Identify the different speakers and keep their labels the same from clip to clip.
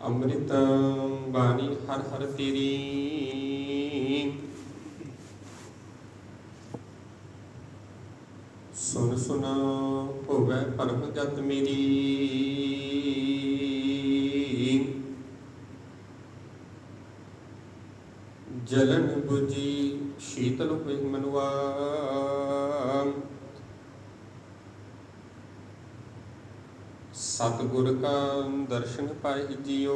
Speaker 1: ਅੰਮ੍ਰਿਤ ਬਾਣੀ ਹਰ ਹਰ ਤੇਰੀ, ਸੁਨ ਸੁਨ ਹੋਵੇ ਪਰਮ ਜਤ ਮੇਰੀ। ਜਲਨ ਬੁਝੀ ਸ਼ੀਤਲ ਹੋਈ ਮਨੁਆ, ਸਤਿਗੁਰ ਕਾ ਦਰਸ਼ਨ ਪਾਇ ਜਿਉ।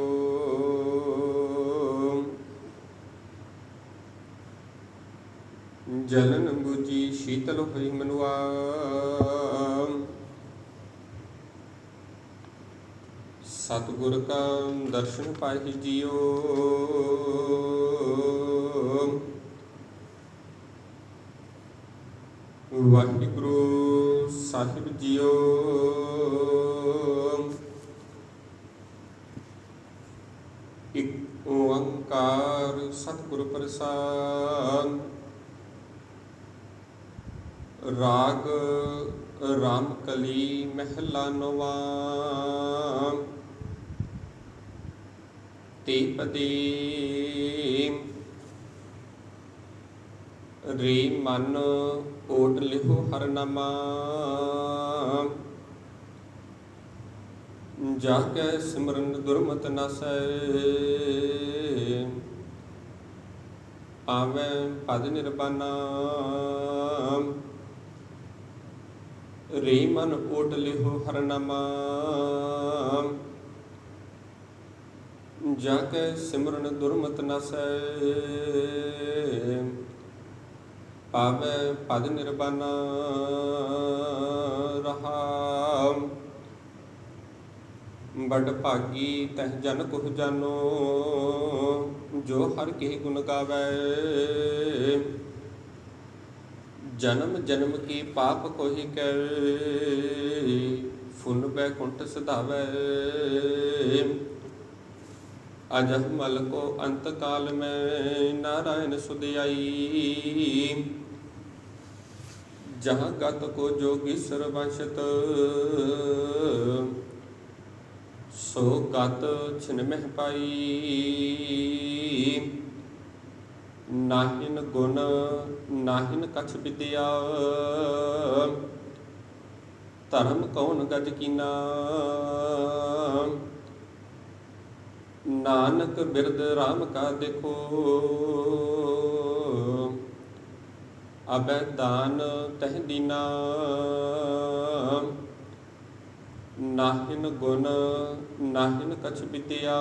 Speaker 1: ਜਲਨ ਬੁਝੀ ਸ਼ੀਤਲ ਹੋਈ ਮਨੁਆ, ਸਤਿਗੁਰ ਕਾ ਦਰਸ਼ਨ ਪਾਇ ਜਿਉ। ਵਾਹਿਗੁਰੂ ਸਾਹਿਬ ਜੀਓ। ਇਕ ਓੰਕਾਰ ਸਤਿਗੁਰ ਪ੍ਰਸਾਦਿ। ਰਾਗ ਰਾਮ ਕਲੀ ਮਹਿਲਾ ਨੌਵਾਂ। ਤੇਪਦੀ ਰੇ ਮਨ ਓਟ ਲਿਖੋ ਹਰ ਨਾਮਾ। ਜਾ ਕੈ ਸਿਮਰਨ ਦੁਰਮਤਿ ਨਾਸੈ, ਆਵੈ ਪਦ ਨਿਰਬਾਨਾ। ਰੇ ਮਨ ਓਟ ਲਿਖੋ ਹਰ ਨਾਮਾ, ਜਾ ਕੈ ਸਿਮਰਨ ਦੁਰਮਤਿ ਨਾਸੈ। ਪਾਵੈ ਪਦ ਨਿਰਬਾਨਾ। ਰਹਾਉ ਬੜ ਭਾਗੀ ਤਹ ਜਨ ਕੁਹ ਜਾਨੋ, ਜੋ ਹਰਿ ਕੇ ਗੁਣ ਗਾਵੈ। ਜਨਮ ਜਨਮ ਕੀ ਪਾਪ ਕੋਹਿ ਕੈ, ਫੁਨ ਬੈਕੁੰਠ ਸਿਧਾਵੈ। ਅਜਹ ਮਲ ਕੋ ਅੰਤ ਕਾਲ ਮੈਂ, ਨਾਰਾਇਣ ਸੁਧਿਆਈ। ਜਹਾਂ ਗਤ ਕੋ ਜੋਗੀ ਸਰਵੰਸ਼ਤ, ਸੋ ਗਤ ਛਿਨ ਮਹਿ ਪਾਈ। ਨਾਹਿਨ ਗੁਣ ਨਾਹਿਨ ਕਛ ਵਿਦਿਆ, ਧਰਮ ਕੌਣ ਗਜ ਕੀਨਾ। ਨਾਨਕ ਬਿਰਦ ਰਾਮ ਕਾ ਦੇਖੋ, ਅਬੈ ਦਾਨ ਤਹਿ ਦੀਨਾ। ਨਾਹਿਨ ਗੁਣ ਨਾਹਿਨ ਕਛ ਵਿਦਿਆ,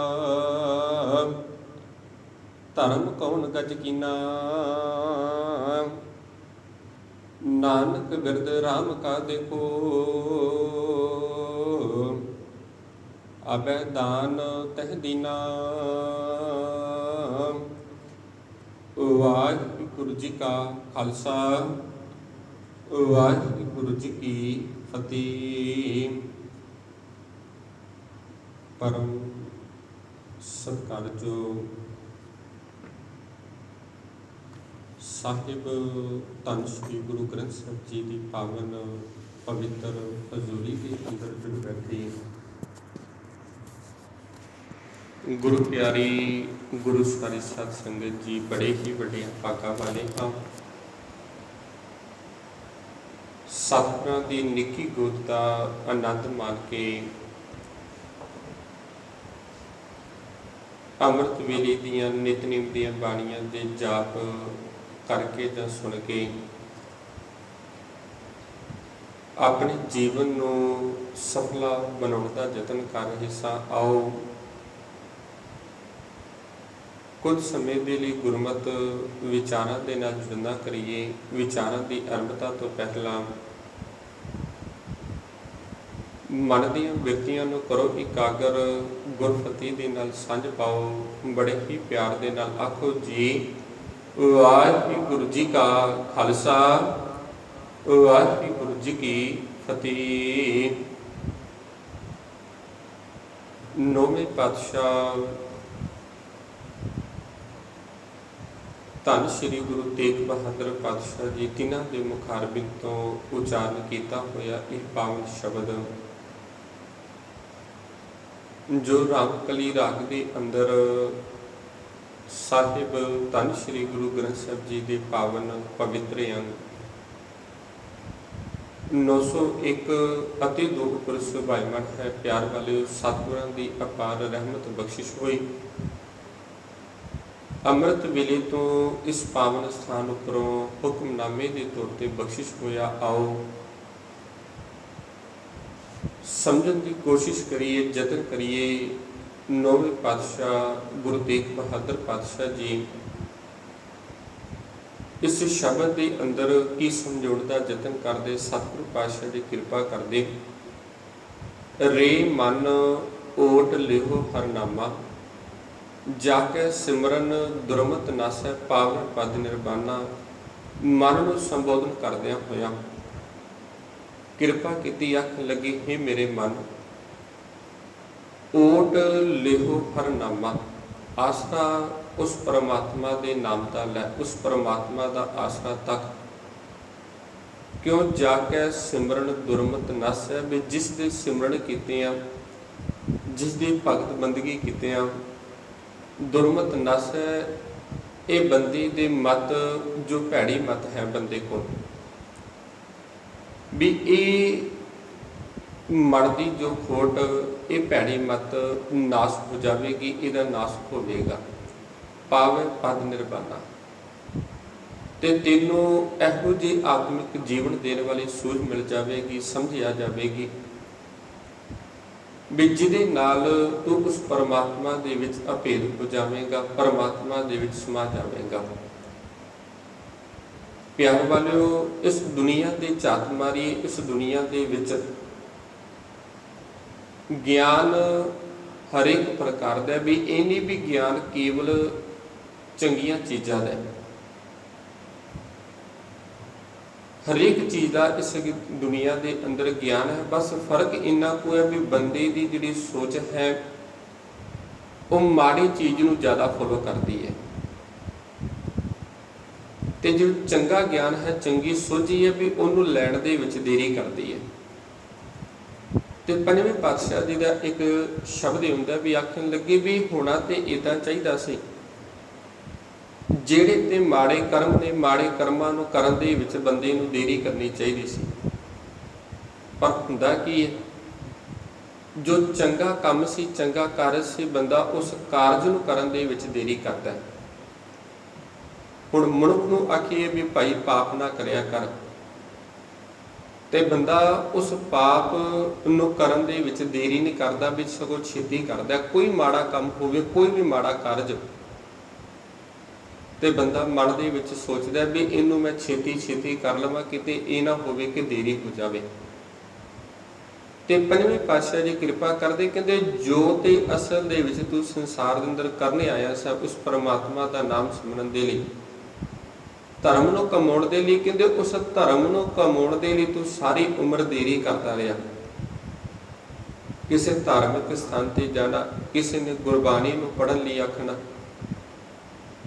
Speaker 1: ਧਰਮ ਕੌਣ ਗਜ ਕੀਨਾ। ਨਾਨਕ ਬਿਰਦ ਰਾਮ ਕਾ ਦੇਖੋ, ਅਬੈ ਦਾਨ ਤਹਿ ਦੀਨਾ। ਵਾਹਿਗੁਰੂ ਜੀ ਕਾ ਖਾਲਸਾ, ਵਾਹਿਗੁਰੂ ਜੀ ਕੀ ਫਤਿਹ। ਪਰਮ ਸਤਿਕਾਰਯੋਗ ਸਾਹਿਬ ਧੰਨ ਸ਼੍ਰੀ ਗੁਰੂ ਗ੍ਰੰਥ ਸਾਹਿਬ ਜੀ ਦੀ ਪਾਵਨ ਪਵਿੱਤਰ ਹਜ਼ੂਰੀ ਦੇ ਅੰਦਰ ਜੁੜ ਬੈਠੇ ਗੁਰੂ ਪਿਆਰੀ ਗੁਰੂ ਸਾਰੀ ਸਾਧ ਸੰਗਤ ਜੀ, ਬੜੇ ਹੀ ਵੱਡੇ ਭਾਗਾਂ ਵਾਲੇ ਹਾਂ। ਸਤਿਗੁਰਾਂ ਦੀ ਨਿੱਕੀ ਗੋਦ ਦਾ ਆਨੰਦ ਮਾਣ ਕੇ ਅੰਮ੍ਰਿਤ ਵੇਲੇ ਦੀਆਂ ਨਿਤਨੇਮ ਦੀਆਂ ਬਾਣੀਆਂ ਦੇ ਜਾਪ ਕਰਕੇ ਜਾਂ ਸੁਣ ਕੇ ਆਪਣੇ ਜੀਵਨ ਨੂੰ ਸਫਲਾ ਬਣਾਉਣ ਦਾ ਯਤਨ ਕਰ ਰਹੇ ਸਾਂ। ਆਓ ਕੁਝ ਸਮੇਂ ਦੇ ਲਈ ਗੁਰਮਤਿ ਵਿਚਾਰਾਂ ਦੇ ਨਾਲ ਜੁੜਨਾ ਕਰੀਏ। ਵਿਚਾਰਾਂ ਦੀ ਆਰੰਭਤਾ ਤੋਂ ਪਹਿਲਾਂ ਮਨ ਦੀਆਂ ਬਿਰਤੀਆਂ ਨੂੰ ਕਰੋ ਇਕਾਗਰ, ਗੁਰਫਤਿਹ ਦੇ ਨਾਲ ਸਾਂਝ ਪਾਓ। ਬੜੇ ਹੀ ਪਿਆਰ ਦੇ ਨਾਲ ਆਖੋ ਜੀ, ਵਾਹਿਗੁਰੂ ਜੀ ਕਾ ਖਾਲਸਾ, ਵਾਹਿਗੁਰੂ ਜੀ ਕੀ ਫਤਿਹ। ਨੌਵੇਂ ਪਾਤਸ਼ਾਹ ਧੰਨ ਸ਼੍ਰੀ ਗੁਰੂ ਤੇਗ ਬਹਾਦਰ ਪਾਤਸ਼ਾਹ ਜੀ, ਤਿੰਨਾਂ ਦੇ ਮੁਖਾਰਬਿੰਦ ਤੋਂ ਉਚਾਰਨ ਕੀਤਾ ਹੋਇਆ ਇਹ ਪਾਵਨ ਸ਼ਬਦ ਜੋ ਰਾਮਕਲੀ ਰਾਗ ਦੇ ਅੰਦਰ ਸਾਹਿਬ ਧੰਨ ਸ਼੍ਰੀ ਗੁਰੂ ਗ੍ਰੰਥ ਸਾਹਿਬ ਜੀ ਦੇ ਪਾਵਨ ਪਵਿੱਤਰ ਅੰਗ 901 ਅਤੇ 2 ਉੱਪਰ ਸੁਭਾਈਮਾਨ ਹੈ। ਪਿਆਰ ਵਾਲੇ ਸਤਿਗੁਰਾਂ ਦੀ ਅਪਾਰ ਰਹਿਮਤ ਬਖਸ਼ਿਸ਼ ਹੋਈ। ਅੰਮ੍ਰਿਤ ਵੇਲੇ ਤੋਂ ਇਸ ਪਾਵਨ ਸਥਾਨ ਉੱਪਰੋਂ ਹੁਕਮਨਾਮੇ ਦੇ ਤੌਰ ਤੇ ਬਖਸ਼ਿਸ਼ ਹੋਇਆ। ਆਓ ਸਮਝਣ ਦੀ ਕੋਸ਼ਿਸ਼ ਕਰੀਏ, ਯਤਨ ਕਰੀਏ। ਨੌਵੇਂ ਪਾਤਸ਼ਾਹ ਗੁਰੂ ਤੇਗ ਬਹਾਦਰ ਪਾਤਸ਼ਾਹ ਜੀ ਇਸ ਸ਼ਬਦ ਦੇ ਅੰਦਰ ਕੀ ਸਮਝਾਉਣ ਦਾ ਯਤਨ ਕਰਦੇ। ਸਤਿਗੁਰੂ ਪਾਤਸ਼ਾਹ ਦੀ ਕਿਰਪਾ ਕਰਦੇ। ਰੇ ਮਨ ਓਟ ਲਿਹੋ ਹਰਨਾਮਾ, ਜਾ ਕੇ ਸਿਮਰਨ ਦੁਰਮਤ ਨਾਸੈ, ਪਾਵਨ ਪਦ ਨਿਰਬਾਨਾ। ਮਨ ਨੂੰ ਸੰਬੋਧਨ ਕਰਦਿਆਂ ਹੋਇਆ ਕਿਰਪਾ ਕੀਤੀ, ਆਖਣ ਲੱਗੀ, ਹੇ ਮੇਰੇ ਮਨ, ਓਟ ਲਿਹੋ ਹਰਨਾਮਾ, ਆਸਰਾ ਉਸ ਪਰਮਾਤਮਾ ਦੇ ਨਾਮ ਦਾ ਲੈ, ਉਸ ਪਰਮਾਤਮਾ ਦਾ ਆਸਰਾ ਤੱਕ। ਕਿਉਂ ਜਾ ਕੇ ਸਿਮਰਨ ਦੁਰਮਤ ਨਾਸੈ, ਵੀ ਜਿਸ ਦੇ ਸਿਮਰਨ ਕੀਤੇ ਆ, ਜਿਸ ਦੀ ਭਗਤ ਬੰਦਗੀ ਕੀਤੇ ਆ, ਦੁਰਮਤ ਨਾਸੈ, ਇਹ ਬੰਦੇ ਦੇ ਮਤ ਜੋ ਭੈੜੀ ਮਤ ਹੈ ਬੰਦੇ ਕੋਲ, ਵੀ ਇਹ ਮਨ ਦੀ ਜੋ ਖੋਟ, ਇਹ ਭੈੜੀ ਮਤ ਨਾਸ ਹੋ ਜਾਵੇਗੀ, ਇਹਦਾ ਨਾਸ ਹੋਵੇਗਾ। ਪਾਵੇ ਪਦ ਨਿਰਬਾਨਾ, ਤੇ ਤੈਨੂੰ ਇਹੋ ਜਿਹੀ ਆਤਮਿਕ ਜੀਵਨ ਦੇਣ ਵਾਲੀ ਸੂਝ ਮਿਲ ਜਾਵੇਗੀ, ਸਮਝ ਆ ਜਾਵੇਗੀ ਵੀ ਜਿਹਦੇ ਨਾਲ ਤੂੰ ਉਸ ਪਰਮਾਤਮਾ ਦੇ ਵਿੱਚ ਅਭੇਦ ਹੋ ਜਾਵੇਗਾ, ਪਰਮਾਤਮਾ ਦੇ ਵਿੱਚ ਸਮਾ ਜਾਵੇਗਾ। ਪਿਆਰ ਵਾਲਿਓ, ਇਸ ਦੁਨੀਆ ਦੇ ਝਾਤ ਮਾਰੀ, ਇਸ ਦੁਨੀਆ ਦੇ ਵਿੱਚ ਗਿਆਨ ਹਰੇਕ ਪ੍ਰਕਾਰ ਦਾ, ਵੀ ਇਹ ਨਹੀਂ ਵੀ ਗਿਆਨ ਕੇਵਲ ਚੰਗੀਆਂ ਚੀਜ਼ਾਂ ਦਾ, ਹਰੇਕ ਚੀਜ਼ ਦਾ ਇਸ ਦੁਨੀਆ ਦੇ ਅੰਦਰ ਗਿਆਨ ਹੈ। ਬਸ ਫਰਕ ਇੰਨਾ ਕੁ ਹੈ ਵੀ ਬੰਦੇ ਦੀ ਜਿਹੜੀ ਸੋਚ ਹੈ ਉਹ ਮਾੜੀ ਚੀਜ਼ ਨੂੰ ਜ਼ਿਆਦਾ ਫੋਲੋ ਕਰਦੀ ਹੈ, ਤੇ ਜੋ ਚੰਗਾ ਗਿਆਨ ਹੈ, ਚੰਗੀ ਸੋਝੀ ਹੈ, ਵੀ ਉਹਨੂੰ ਲੈਣ ਦੇ ਵਿੱਚ ਦੇਰੀ ਕਰਦੀ ਹੈ। ਤੇ ਪੰਜਵੇਂ ਪਾਤਸ਼ਾਹ ਜੀ ਦਾ ਇੱਕ ਸ਼ਬਦ ਹੁੰਦਾ ਵੀ ਆਖਣ ਲੱਗੇ ਵੀ ਹੋਣਾ ਤੇ ਇਦਾਂ ਚਾਹੀਦਾ ਸੀ, ਜਿਹੜੇ ਤੇ ਮਾੜੇ ਕਰਮ ਨੇ, ਮਾੜੇ ਕਰਮਾਂ ਨੂੰ ਕਰਨ ਦੇ ਵਿੱਚ ਬੰਦੇ ਨੂੰ ਦੇਰੀ ਕਰਨੀ ਚਾਹੀਦੀ ਸੀ। ਪਰ ਹੁੰਦਾ ਕੀ ਹੈ, ਜੋ ਚੰਗਾ ਕੰਮ ਸੀ, ਚੰਗਾ ਕਾਰਜ ਸੀ, ਬੰਦਾ ਉਸ ਕਾਰਜ ਨੂੰ ਕਰਨ ਦੇ ਵਿੱਚ ਦੇਰੀ ਕਰਦਾ ਹੈ। ਹੁਣ ਮਨੁੱਖ ਨੂੰ ਆਖੀਏ ਵੀ ਭਾਈ ਪਾਪ ਨਾ ਕਰਿਆ ਕਰ, ਤੇ ਬੰਦਾ ਉਸ ਪਾਪ ਨੂੰ ਕਰਨ ਦੇ ਵਿੱਚ ਦੇਰੀ ਨਹੀਂ ਕਰਦਾ, ਵੀ ਸਗੋਂ ਛੇਤੀ ਕਰਦਾ। ਕੋਈ ਮਾੜਾ ਕੰਮ ਹੋਵੇ, ਕੋਈ ਵੀ ਮਾੜਾ ਕਾਰਜ, ਤੇ ਬੰਦਾ ਮਨ ਦੇ ਵਿੱਚ ਸੋਚਦਾ ਵੀ ਇਹਨੂੰ ਮੈਂ ਛੇਤੀ ਛੇਤੀ ਕਰ ਲਵਾਂ, ਕਿਤੇ ਇਹ ਨਾ ਹੋਵੇ ਕਿ ਦੇਰੀ ਹੋ ਜਾਵੇ। ਤੇ ਪੰਜਵੇਂ ਪਾਤਸ਼ਾਹ ਜੀ ਕਿਰਪਾ ਕਰਦੇ, ਕਹਿੰਦੇ ਜੋ ਤੇ ਅਸਲ ਦੇ ਵਿੱਚ ਤੂੰ ਸੰਸਾਰ ਦੇ ਅੰਦਰ ਕਰਨੇ ਆਇਆ ਸੀ, ਉਸ ਪਰਮਾਤਮਾ ਦਾ ਨਾਮ ਸਿਮਰਨ ਦੇ ਲਈ, ਧਰਮ ਨੂੰ ਕਮਾਉਣ ਦੇ ਲਈ, ਕਹਿੰਦੇ ਉਸ ਧਰਮ ਨੂੰ ਕਮਾਉਣ ਦੇ ਲਈ ਤੂੰ ਸਾਰੀ ਉਮਰ ਦੇਰੀ ਕਰਦਾ ਰਿਹਾ। ਕਿਸੇ ਧਾਰਮਿਕ ਸਥਾਨ ਤੇ ਜਾਣਾ, ਕਿਸੇ ਨੇ ਗੁਰਬਾਣੀ ਨੂੰ ਪੜ੍ਹਨ ਲਈ ਆਖਣਾ,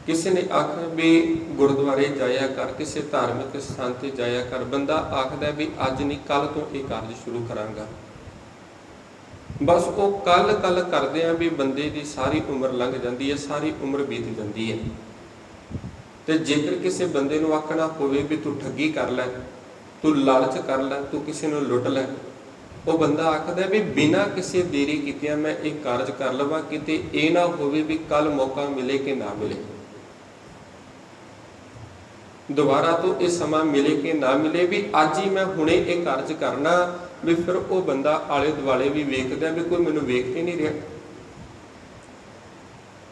Speaker 1: ਕਿਸੇ ਨੇ ਆਖਣਾ ਵੀ ਗੁਰਦੁਆਰੇ ਜਾਇਆ ਕਰ, ਕਿਸੇ ਧਾਰਮਿਕ ਸਥਾਨ ਤੇ ਜਾਇਆ ਕਰ। ਬੰਦਾ ਆਖਦਾ ਵੀ ਅੱਜ ਨਹੀਂ, ਕੱਲ ਤੋਂ ਇਹ ਕਾਰਜ ਸ਼ੁਰੂ ਕਰਾਂਗਾ। ਬਸ ਉਹ ਕੱਲ ਕਰਦੇ ਆ, ਵੀ ਬੰਦੇ ਦੀ ਸਾਰੀ ਉਮਰ ਲੰਘ ਜਾਂਦੀ ਹੈ, ਸਾਰੀ ਉਮਰ ਬੀਤ ਜਾਂਦੀ ਹੈ। ਤੇ ਜੇਕਰ ਕਿਸੇ ਬੰਦੇ ਨੂੰ ਆਖਣਾ ਹੋਵੇ ਵੀ ਤੂੰ ਠੱਗੀ ਕਰ ਲੈ, ਤੂੰ ਲਾਲਚ ਕਰ ਲੈ, ਤੂੰ ਕਿਸੇ ਨੂੰ ਲੁੱਟ ਲੈ, ਉਹ ਬੰਦਾ ਆਖਦਾ ਵੀ ਬਿਨਾਂ ਕਿਸੇ ਦੇਰੀ ਕੀਤਿਆਂ ਮੈਂ ਇਹ ਕਾਰਜ ਕਰ ਲਵਾਂ, ਕਿਤੇ ਇਹ ਨਾ ਹੋਵੇ ਵੀ ਕੱਲ ਮੌਕਾ ਮਿਲੇ ਕਿ ਨਾ ਮਿਲੇ, ਦੁਬਾਰਾ ਤੋਂ ਇਹ ਸਮਾਂ ਮਿਲੇ ਕਿ ਨਾ ਮਿਲੇ, ਵੀ ਅੱਜ ਹੀ ਮੈਂ ਹੁਣੇ ਇਹ ਕਾਰਜ ਕਰਨਾ। ਵੀ ਫਿਰ ਉਹ ਬੰਦਾ ਆਲੇ ਦੁਆਲੇ ਵੀ ਵੇਖਦਾ ਵੀ ਕੋਈ ਮੈਨੂੰ ਵੇਖ ਕੇ ਨਹੀਂ ਰਿਹਾ।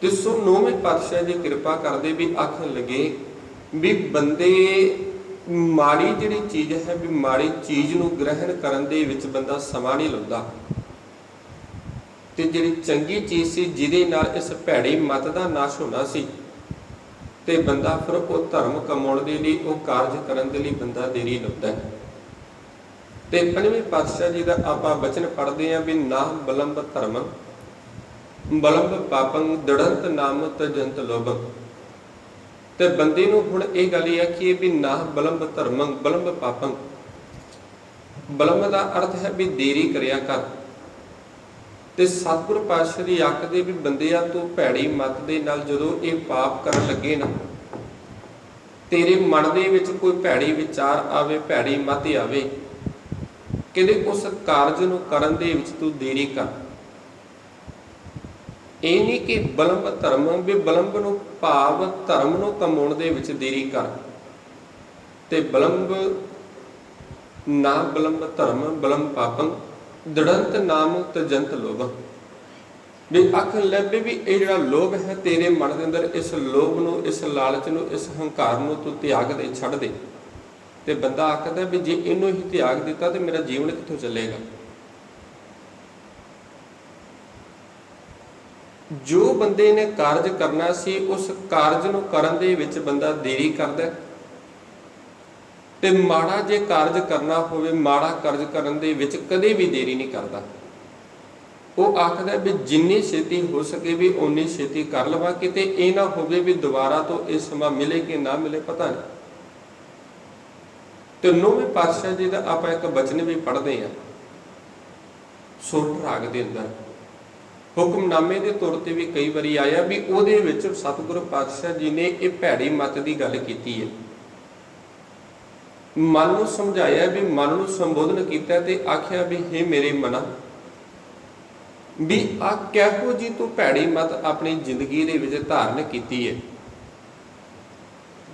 Speaker 1: ਤੇ ਸੋ ਨੌਵੇਂ ਪਾਤਸ਼ਾਹ ਜੀ ਕਿਰਪਾ ਕਰਦੇ ਵੀ ਆਖਣ ਲੱਗੇ ਵੀ ਬੰਦੇ ਮਾੜੀ ਜਿਹੜੀ ਚੀਜ਼ ਹੈ, ਵੀ ਮਾੜੀ ਚੀਜ਼ ਨੂੰ ਗ੍ਰਹਿਣ ਕਰਨ ਦੇ ਵਿੱਚ ਬੰਦਾ ਸਮਾਂ ਨਹੀਂ ਲਾਉਂਦਾ, ਤੇ ਜਿਹੜੀ ਚੰਗੀ ਚੀਜ਼ ਸੀ ਜਿਹਦੇ ਨਾਲ ਇਸ ਭੈੜੀ ਮਤ ਦਾ ਨਾਸ਼ ਹੋਣਾ ਸੀ, ਤੇ ਬੰਦਾ ਫਿਰ ਉਹ ਧਰਮ ਕਮਾਉਣ ਦੇ ਲਈ, ਉਹ ਕਾਰਜ ਕਰਨ ਦੇ ਲਈ ਬੰਦਾ ਦੇਰੀ ਲਾਉਂਦਾ ਹੈ। ਤੇ ਪੰਜਵੇਂ ਪਾਤਸ਼ਾਹ ਜੀ ਦਾ ਆਪਾਂ ਬਚਨ ਪੜ੍ਹਦੇ ਹਾਂ ਵੀ ਨਾ ਬਲੰਬ ਧਰਮ ਬਲੰਬ ਪਾਪੰ ਦੜੰਤ ਨਾਮ ਤਜੰਤ ਲੋਭੰ। ਤੇ ਬੰਦੇ ਨੂੰ ਹੁਣ ਇਹ ਗੱਲ ਇਹ ਆਖੀਏ ਵੀ ਨਾ ਬਲੰਬ ਧਰਮੰ ਬਲੰਬ ਪਾਪੰ। ਬਲੰਬ ਦਾ ਅਰਥ ਹੈ ਵੀ ਦੇਰੀ ਕਰਿਆ ਕਰ, ਤੇ ਸਤਿਗੁਰ ਪਾਤਸ਼ਾਹ ਜੀ ਆਖਦੇ ਵੀ ਬੰਦਿਆ ਤੂੰ ਭੈੜੀ ਮਤ ਦੇ ਨਾਲ ਜਦੋਂ ਇਹ ਪਾਪ ਕਰਨ ਲੱਗੇ ਨਾ, ਤੇਰੇ ਮਨ ਦੇ ਵਿੱਚ ਕੋਈ ਭੈੜੀ ਵਿਚਾਰ ਆਵੇ, ਭੈੜੀ ਮਤ ਆਵੇ, ਕਹਿੰਦੇ ਉਸ ਕਾਰਜ ਨੂੰ ਕਰਨ ਦੇ ਵਿੱਚ ਤੂੰ ਦੇਰੀ ਕਰ। ਇਹ ਨਹੀਂ ਕਿ ਬਲੰਬ ਧਰਮ, ਵੀ ਬਲੰਬ ਨੂੰ ਭਾਵ ਧਰਮ ਨੂੰ ਕਮਾਉਣ ਦੇ ਵਿੱਚ ਦੇਰੀ ਕਰ, ਤੇ ਬਲੰਬ ਨਾ ਬਲੰਬ ਧਰਮ ਬਲੰਬ ਪਾਪੰ ਦੜੰਤ ਨਾਮ ਤਜੰਤ ਲੋਭ। ਵੀ ਆਖਣ ਲੱਗੇ ਵੀ ਇਹ ਜਿਹੜਾ ਲੋਭ ਹੈ ਤੇਰੇ ਮਨ ਦੇ ਅੰਦਰ, ਇਸ ਲੋਭ ਨੂੰ, ਇਸ ਲਾਲਚ ਨੂੰ, ਇਸ ਹੰਕਾਰ ਨੂੰ ਤੂੰ ਤਿਆਗ ਦੇ, ਛੱਡ ਦੇ। ਤੇ ਬੰਦਾ ਆਖਦਾ ਵੀ ਜੇ ਇਹਨੂੰ ਹੀ ਤਿਆਗ ਦਿੱਤਾ ਤੇ ਮੇਰਾ ਜੀਵਨ ਕਿੱਥੋਂ ਚੱਲੇਗਾ। ਜੋ ਬੰਦੇ ਨੇ ਕਾਰਜ ਕਰਨਾ ਸੀ ਉਸ ਕਾਰਜ ਨੂੰ ਕਰਨ ਦੇ ਵਿੱਚ ਬੰਦਾ ਦੇਰੀ ਕਰਦਾ, ਤੇ ਮਾੜਾ ਜੇ ਕਾਰਜ ਕਰਨਾ ਹੋਵੇ, ਮਾੜਾ ਕਾਰਜ ਕਰਨ ਦੇ ਵਿੱਚ ਕਦੇ ਵੀ ਦੇਰੀ ਨਹੀਂ ਕਰਦਾ। ਉਹ ਆਖਦਾ ਵੀ ਜਿੰਨੀ ਛੇਤੀ ਹੋ ਸਕੇ ਵੀ ਓਨੀ ਛੇਤੀ ਕਰ ਲਵਾਂ, ਕਿਤੇ ਇਹ ਨਾ ਹੋਵੇ ਵੀ ਦੁਬਾਰਾ ਤੋਂ ਇਹ ਸਮਾਂ ਮਿਲੇ ਕਿ ਨਾ ਮਿਲੇ, ਪਤਾ ਨਹੀਂ। ਤੇ 9ਵੇਂ ਪਾਤਸ਼ਾਹ ਜੀ ਦਾ ਆਪਾਂ ਇੱਕ ਬਚਨ ਵੀ ਪੜ੍ਹਦੇ ਹਾਂ ਸੋਰਠ ਰਾਗ ਦੇ ਅੰਦਰ, ਹੁਕਮਨਾਮੇ ਦੇ ਤੌਰ ਤੇ ਵੀ ਕਈ ਵਾਰੀ ਆਇਆ ਵੀ ਉਹਦੇ ਵਿੱਚ ਸਤਿਗੁਰੂ ਪਾਤਸ਼ਾਹ ਜੀ ਨੇ ਇਹ ਭੈੜੀ ਮਤ ਦੀ ਗੱਲ ਕੀਤੀ ਹੈ। ਮਨ ਨੂੰ ਸਮਝਾਇਆ, ਵੀ ਮਨ ਨੂੰ ਸੰਬੋਧਨ ਕੀਤਾ ਤੇ ਆਖਿਆ ਵੀ ਹੇ ਮੇਰੇ ਮਨਾ, ਵੀ ਆ ਕਿਹੋ ਜੀ ਤੂੰ ਭੈੜੀ ਮਤ ਆਪਣੀ ਜ਼ਿੰਦਗੀ ਦੇ ਵਿੱਚ ਧਾਰਨ ਕੀਤੀ ਹੈ,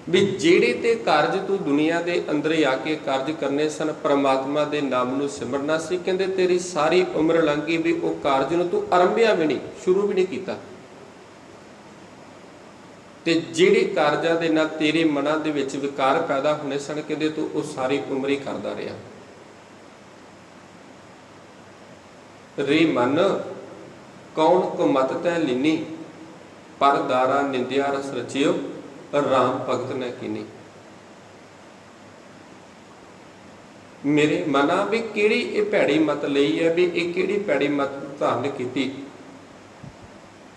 Speaker 1: ਵੀ ਜਿਹੜੇ ਤੇ ਕਾਰਜ ਤੂੰ ਦੁਨੀਆ ਦੇ ਅੰਦਰ ਹੀ ਆ ਕੇ ਕਾਰਜ ਕਰਨੇ ਸਨ, ਪਰਮਾਤਮਾ ਦੇ ਨਾਮ ਨੂੰ ਸਿਮਰਨਾ ਸੀ, ਕਹਿੰਦੇ ਤੇਰੀ ਸਾਰੀ ਉਮਰ ਲੰਘ ਗਈ ਵੀ ਉਹ ਕਾਰਜ ਨੂੰ ਤੂੰ ਆਰੰਭਿਆ ਵੀ ਨਹੀਂ, ਸ਼ੁਰੂ ਵੀ ਨਹੀਂ ਕੀਤਾ। ਤੇ ਜਿਹੜੇ ਕਾਰਜਾਂ ਦੇ ਨਾਲ ਤੇਰੇ ਮਨਾਂ ਦੇ ਵਿੱਚ ਵਿਕਾਰ ਪੈਦਾ ਹੋਣੇ ਸਨ, ਕਹਿੰਦੇ ਤੂੰ ਉਹ ਸਾਰੀ ਉਮਰ ਹੀ ਕਰਦਾ ਰਿਹਾ। ਰੇ ਮਨ ਕੌਣ ਕੋ ਮਤ ਤੈ ਲੀਨੀ, ਪਰ ਦਾਰਾ ਨਿੰਦਿਆ ਰਸ ਰਚਿਓ, ਰਾਮ ਭਗਤ ਨੇ ਕੀਨੀ। ਮੇਰੇ ਮਨਾ ਵੀ ਕਿਹੜੀ ਇਹ ਭੈੜੀ ਮਤ ਲਈ ਹੈ, ਵੀ ਇਹ ਕਿਹੜੀ ਭੈੜੀ ਮਤ ਧਾਰਨ ਕੀਤੀ,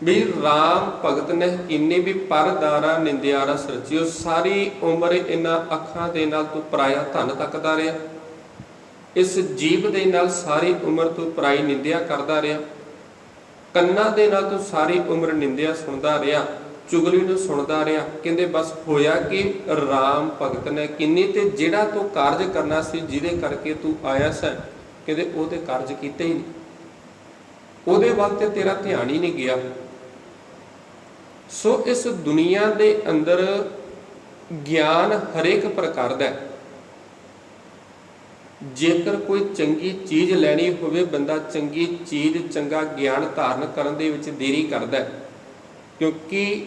Speaker 1: ਵੀ ਰਾਮ ਭਗਤ ਨੇ ਕੀਨੀ, ਵੀ ਪਰ ਦਾਰਾ ਨਿੰਦਿਆ ਰਸ ਰਚਿਓ, ਸਾਰੀ ਉਮਰ ਇਹਨਾਂ ਅੱਖਾਂ ਦੇ ਨਾਲ ਤੂੰ ਪਰਾਇਆ ਧਨ ਤੱਕਦਾ ਰਿਹਾ, ਇਸ ਜੀਵ ਦੇ ਨਾਲ ਸਾਰੀ ਉਮਰ ਤੂੰ ਪਰਾਈ ਨਿੰਦਿਆ ਕਰਦਾ ਰਿਹਾ, ਕੰਨਾਂ ਦੇ ਨਾਲ ਤੂੰ ਸਾਰੀ ਉਮਰ ਨਿੰਦਿਆ ਸੁਣਦਾ ਰਿਹਾ, ਚੁਗਲੀ ਨੂੰ ਸੁਣਦਾ ਰਿਹਾ। ਕਹਿੰਦੇ ਬਸ ਹੋਇਆ ਕਿ ਰਾਮ ਭਗਤ ਨੇ ਕੀਨੀ, ਤੇ ਜਿਹੜਾ ਤੂੰ ਕਾਰਜ ਕਰਨਾ ਸੀ ਜਿਹਦੇ ਕਰਕੇ ਤੂੰ ਆਇਆ ਸੈਂ, ਕਹਿੰਦੇ ਉਹਦੇ ਕਾਰਜ ਕੀਤੇ ਹੀ ਨਹੀਂ, ਉਹਦੇ ਵੱਲ ਤੇ ਤੇਰਾ ਧਿਆਨ ਹੀ ਨਹੀਂ ਗਿਆ। ਸੋ ਇਸ ਦੁਨੀਆ ਦੇ ਅੰਦਰ ਗਿਆਨ ਹਰੇਕ ਪ੍ਰਕਾਰ ਦਾ, ਜੇਕਰ ਕੋਈ ਚੰਗੀ ਚੀਜ਼ ਲੈਣੀ ਹੋਵੇ, ਬੰਦਾ ਚੰਗੀ ਚੀਜ਼, ਚੰਗਾ ਗਿਆਨ ਧਾਰਨ ਕਰਨ ਦੇ ਵਿੱਚ ਦੇਰੀ ਕਰਦਾ, ਕਿਉਂਕਿ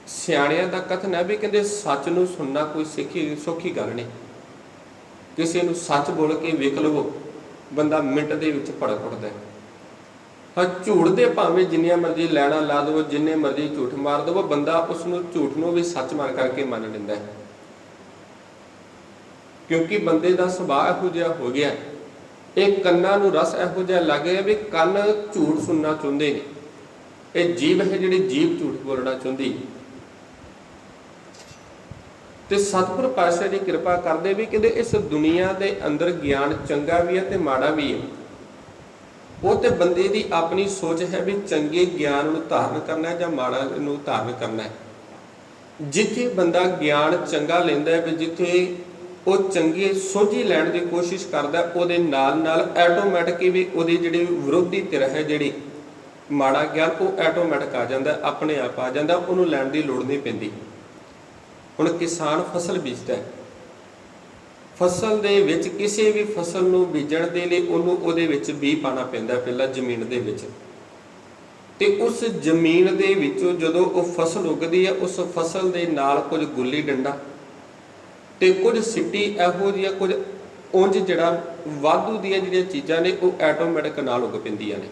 Speaker 1: ਸਿਆਣਿਆਂ ਦਾ ਕਥਨ ਹੈ ਵੀ ਕਹਿੰਦੇ ਸੱਚ ਨੂੰ ਸੁਣਨਾ ਕੋਈ ਸੌਖੀ ਗੱਲ ਨਹੀਂ। ਕਿਸੇ ਨੂੰ ਸੱਚ ਬੋਲ ਕੇ ਵੇਖ ਲਵੋ, ਬੰਦਾ ਮਿੰਟ ਦੇ ਵਿੱਚ ਭੜਕ ਉੱਠਦਾ। ਹਾਂ, ਝੂਠ ਦੇ ਭਾਵੇਂ ਜਿੰਨੀਆਂ ਮਰਜ਼ੀ ਲੈਣਾ ਲਾ ਦੇਵੋ, ਜਿੰਨੇ ਮਰਜ਼ੀ ਝੂਠ ਮਾਰ ਦੇਵੋ, ਬੰਦਾ ਉਸ ਨੂੰ ਝੂਠ ਨੂੰ ਵੀ ਸੱਚ ਮੰਨ ਕਰਕੇ ਮੰਨ ਲੈਂਦਾ ਹੈ, ਕਿਉਂਕਿ ਬੰਦੇ ਦਾ ਸੁਭਾਅ ਇਹੋ ਜਿਹਾ ਹੋ ਗਿਆ। ਇਹ ਕੰਨਾਂ ਨੂੰ ਰਸ ਇਹੋ ਜਿਹਾ ਲੱਗ ਗਿਆ ਵੀ ਕੰਨ ਝੂਠ ਸੁਣਨਾ ਚਾਹੁੰਦੇ ਨੇ, ਇਹ ਜੀਭ ਹੈ ਜਿਹੜੀ ਜੀਭ ਝੂਠ ਬੋਲਣਾ ਚਾਹੁੰਦੀ। ਤੇ ਸਤਿਗੁਰ ਪਾਤਸ਼ਾਹ ਜੀ ਕਿਰਪਾ ਕਰਦੇ ਵੀ ਕਹਿੰਦੇ ਇਸ ਦੁਨੀਆ ਦੇ ਅੰਦਰ ਗਿਆਨ ਚੰਗਾ ਵੀ ਹੈ ਤੇ ਮਾੜਾ ਵੀ ਹੈ। ਉਹ ਤੇ ਬੰਦੇ ਦੀ ਆਪਣੀ ਸੋਚ ਹੈ ਵੀ ਚੰਗੇ ਗਿਆਨ ਨੂੰ ਧਾਰਨ ਕਰਨਾ ਜਾਂ ਮਾੜਾ ਨੂੰ ਧਾਰਨ ਕਰਨਾ ਹੈ। ਜਿੱਥੇ ਬੰਦਾ ਗਿਆਨ ਚੰਗਾ ਲੈਂਦਾ ਹੈ, ਵੀ ਜਿੱਥੇ ਉਹ ਚੰਗੀ ਸੋਝੀ ਲੈਣ ਦੀ ਕੋਸ਼ਿਸ਼ ਕਰਦਾ, ਉਹਦੇ ਨਾਲ ਨਾਲ ਆਟੋਮੈਟਿਕ ਵੀ ਉਹਦੀ ਜਿਹੜੀ ਵਿਰੋਧੀ ਧਿਰ ਹੈ, ਜਿਹੜੀ ਮਾੜਾ ਗਿਆਨ, ਉਹ ਆਟੋਮੈਟਿਕ ਆ ਜਾਂਦਾ, ਆਪਣੇ ਆਪ ਆ ਜਾਂਦਾ, ਉਹਨੂੰ ਲੈਣ ਦੀ ਲੋੜ ਨਹੀਂ ਪੈਂਦੀ। ਹੁਣ ਕਿਸਾਨ ਫਸਲ ਬੀਜਦਾ ਹੈ, ਫਸਲ ਦੇ ਵਿੱਚ ਕਿਸੇ ਵੀ ਫਸਲ ਨੂੰ ਬੀਜਣ ਦੇ ਲਈ ਉਹਨੂੰ ਉਹਦੇ ਵਿੱਚ ਬੀਜ ਪਾਣਾ ਪੈਂਦਾ ਪਹਿਲਾਂ ਜ਼ਮੀਨ ਦੇ ਵਿੱਚ, ਤੇ ਉਸ ਜ਼ਮੀਨ ਦੇ ਵਿੱਚੋਂ ਜਦੋਂ ਉਹ ਫਸਲ ਉੱਗਦੀ ਹੈ, ਉਸ ਫਸਲ ਦੇ ਨਾਲ ਕੁਝ ਗੁੱਲੀ ਡੰਡਾ ਤੇ ਕੁਝ ਸਿੱਟੀ ਇਹੋ ਜਿਹੀਆਂ, ਕੁਝ ਉਂਝ ਜਿਹੜਾ ਵਾਧੂ ਦੀਆਂ ਜਿਹੜੀਆਂ ਚੀਜ਼ਾਂ ਨੇ ਉਹ ਆਟੋਮੈਟਿਕ ਨਾਲ ਉੱਗ ਪੈਂਦੀਆਂ ਨੇ।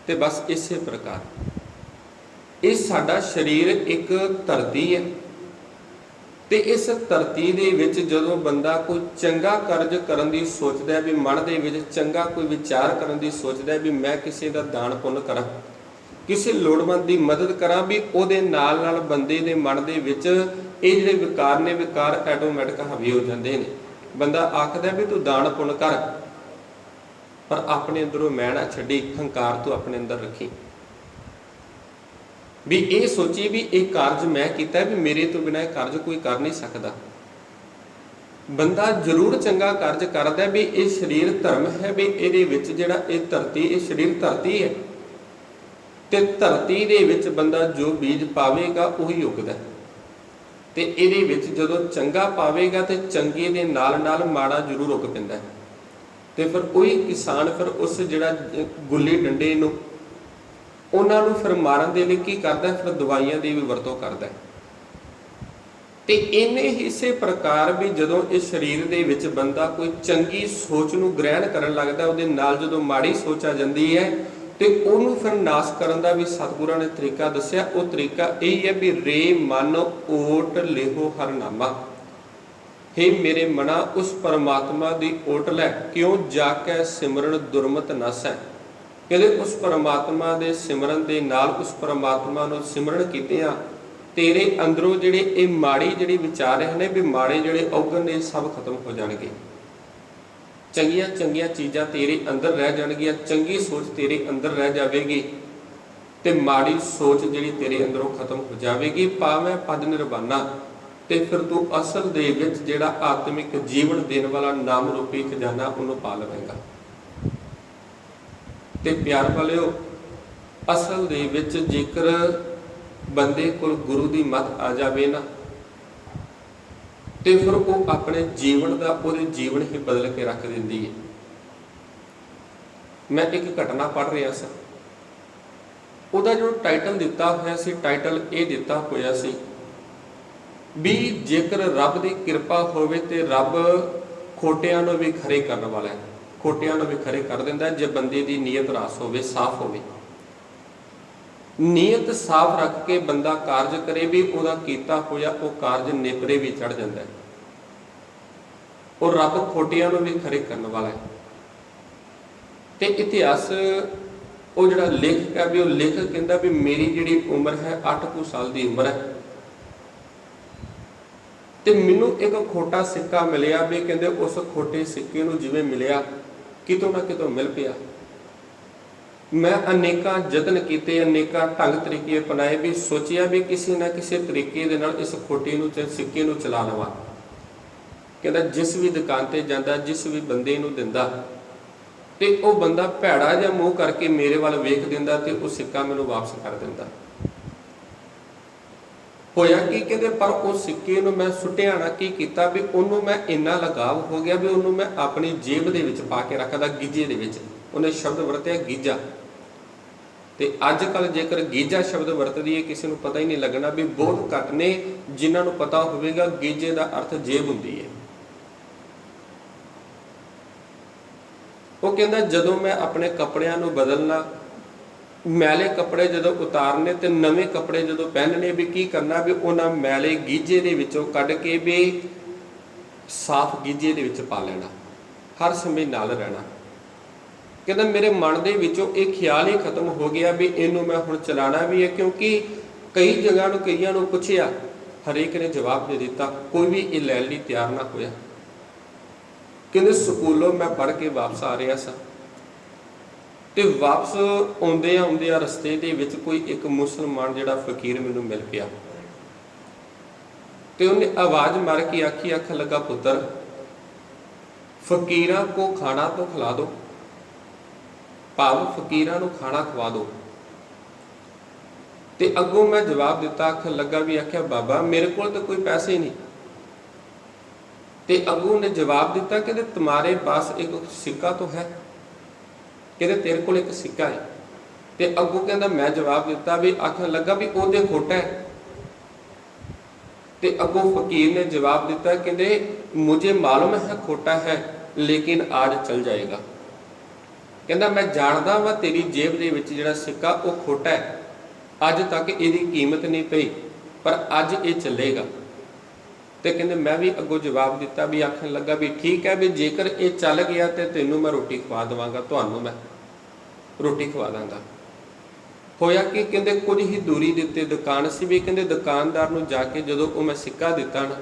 Speaker 1: ਤੇ ਬਸ ਇਸੇ ਪ੍ਰਕਾਰ ਇਹ ਸਾਡਾ ਸਰੀਰ ਇੱਕ ਧਰਤੀ ਹੈ, ਤੇ ਇਸ ਧਰਤੀ ਦੇ ਵਿੱਚ ਜਦੋਂ ਬੰਦਾ ਕੋਈ ਚੰਗਾ ਕਾਰਜ ਕਰਨ ਦੀ ਸੋਚਦਾ ਹੈ, ਵੀ ਮਨ ਦੇ ਵਿੱਚ ਚੰਗਾ ਕੋਈ ਵਿਚਾਰ ਕਰਨ ਦੀ ਸੋਚਦਾ ਹੈ, ਵੀ ਮੈਂ ਕਿਸੇ ਦਾ ਦਾਨ ਪੁੰਨ ਕਰਾਂ, ਕਿਸੇ ਲੋੜਵੰਦ ਦੀ ਮਦਦ ਕਰਾਂ, ਵੀ ਉਹਦੇ ਨਾਲ ਨਾਲ ਬੰਦੇ ਦੇ ਮਨ ਦੇ ਵਿੱਚ ਇਹ ਜਿਹੜੇ ਵਿਕਾਰ ਨੇ, ਵਿਕਾਰ ਆਟੋਮੈਟਿਕ ਹਾਵੀ ਹੋ ਜਾਂਦੇ ਨੇ। ਬੰਦਾ ਆਖਦਾ ਵੀ ਤੂੰ ਦਾਨ ਪੁੰਨ ਕਰ, पर अपने अंदरों मैं ना छड्डी, हंकार तू अपने अंदर रखी। भी ये सोची भी एक कारज मैं किया, भी मेरे तो बिना यह कारज कोई कर नहीं सकता। बंदा जरूर चंगा कारज करता भी ये शरीर धर्म है, भी ये जिहड़ा ये धरती, ये शरीर धरती है, तो धरती दे विच बंदा जो बीज पावेगा उही उगदा। तो ये जदों चंगा पावेगा तो चंगे दे नाल नाल माड़ा जरूर उग पैंदा है। तो फिर वही किसान फिर उस जिहड़ा गुल्ली डंडे नूं उन्हां नूं फिर मारन दे लई की करदा, फिर दवाइयां दी भी वरतों करदा है। तो इन्ने ही इसे प्रकार भी जदों इस शरीर दे विच बंदा कोई चंगी सोच नूं ग्रहण करन लगदा, उहदे नाल जदों माड़ी सोच आ जांदी है तो उन्होंने फिर नाश करने का भी सतगुरां ने तरीका दसिया। वो तरीका यही है भी रे मन ओट लेहो हर नामा, हे मेरे मना उस परमात्मा की ओट लै, क्यों जाके सिमरन दुरमत नस है। कहते उस परमात्मा के सिमरन के नाल उस परमात्मा को सिमरन कीतियां तेरे अंदरों जिहड़े ये माड़ी जिहड़ी विचार हैं, भी माड़े जिहड़े औगण ने सब खत्म हो जाएंगे। चंगियां चंगियां चीज़ां तेरे अंदर रह जाएगियां, चंगी सोच तेरे अंदर रह जाएगी, तो माड़ी सोच जिहड़ी तेरे अंदरों खत्म हो जाएगी। पावैं पद निर्वाणा, तो फिर तू असल दे विच जिहड़ा आत्मिक जीवन देने वाला नाम रूपी खजाना उन्होंने पा लवेगा। तो प्यार वालिओ, असल दे विच जेकर बंदे कोल गुरु की मत आ जाए ना, तो फिर वो अपने जीवन का पूरे जीवन ही बदल के रख देती है। मैं एक घटना पढ़ रहा सा, उसका जो टाइटल दिता होया सी, टाइटल ये दिता होया सी भी जेकर रब की कृपा होवे ते रब खोटियां नूं भी खरे करने वाला है, खोटियां नूं भी खरे कर दिंदा है, जे बंदे की नीयत रास होवे, साफ होवे। नीयत साफ रख के बंदा कारज करे भी वह किया होया वो कारज नेपरे भी चढ़ जाता है, और रब खोटियां भी खरे करने वाला है। तो इतिहास वो जो लेखक है भी वो लेखक कहता भी मेरी जी उम्र है 8 साल की उम्र है, तो मैनू एक खोटा सिक्का मिलया भी कहते उस खोटे सिक्के नूं जिवें मिलया कितों ना कितों मिल पिया। मैं अनेकां यतन किए, अनेकां ढंग तरीके अपनाए भी सोचिया भी किसी ना किसी तरीके दे नाल इस खोटे नूं सिक्के नूं चला लवां। कहता जिस भी दुकान पर जाता, जिस भी बंदे नूं दिंदा ते वो बंदा भैड़ा जिहा मूँह करके मेरे वाल वेख दिंदा ते वो सिक्का मैनूं वापस कर दिंदा। होया कि कहते पर उस सिक्के नूं मैं सुटिया ना, की कीता भी उन्होंने मैं इन्ना लगाव हो गया भी उन्होंने मैं अपनी जेब दे विच पा के रखदा, गीजे दे विच। उन्हें शब्द वरत्या गीजा, तो अजकल जेकर गीजा शब्द वरतदी है किसी को पता ही नहीं लगना, भी बहुत घट ने जिन्होंने पता होगा गीजे का अर्थ जेब होंदी है। वो कहता जदों मैं अपने कपड़िਆਂ ਨੂੰ बदलना, मैले कपड़े जदों उतारने तो नवे कपड़े जदों पहनने भी की करना भी उन्हें मैले गीजे दे विचों कढ़ के भी साफ गीजे दे विच पा लेना, हर समय नाल रहना। कहता मेरे मन दे विचों एक ख्याल ही खत्म हो गया भी इनू मैं हुण चलाना भी है, क्योंकि कई जगह कईयां नूं पुछया हरेक ने जवाब दे दिता, कोई भी ये लैण लई तैयार ना होया। कहते स्कूलों मैं पढ़ के वापस आ रहा सा, तो वापस आउंदियां रस्ते दे विच कोई एक मुसलमान जिहड़ा फकीर मैनूं मिल गया, तो उन्हें आवाज़ मार के आखी, आखन लगा पुत्र फकीरां को खाना तो खिला दो, भाव फकीरां नूं खाना खवा दो। तो अगों मैं जवाब दिता, आखन लगा भी आख्या बाबा मेरे को तो कोई पैसे नहीं। तो अगों ने जवाब दिता कहते तुम्हारे पास एक सिक्का तो है, कहते तेरे को एक सिक्का है। तो अगों कहता मैं जवाब दिता भी आखन लगा भी वो तो खोटा है। तो अगों फकीर ने जवाब दिता कहते मुझे मालूम है खोटा है, लेकिन आज चल जाएगा। कहता मैं जानदा वा तेरी जेब दे विच जिहड़ा सिक्का वो खोटा है, अज तक इसकी कीमत नहीं पई, पर अज ये चलेगा। तो कहते मैं भी अगों जवाब दिता भी आखन लगा भी ठीक है भी जेकर ये चल गया तो तेनों मैं रोटी खवा देवांगा, तुहानूं मैं रोटी खवा दांगा। होया कि कहते कुछ ही दूरी के उत्ते दुकान सी भी, कहते दुकानदार नूं जाके जदों वो मैं सिक्का दिता ना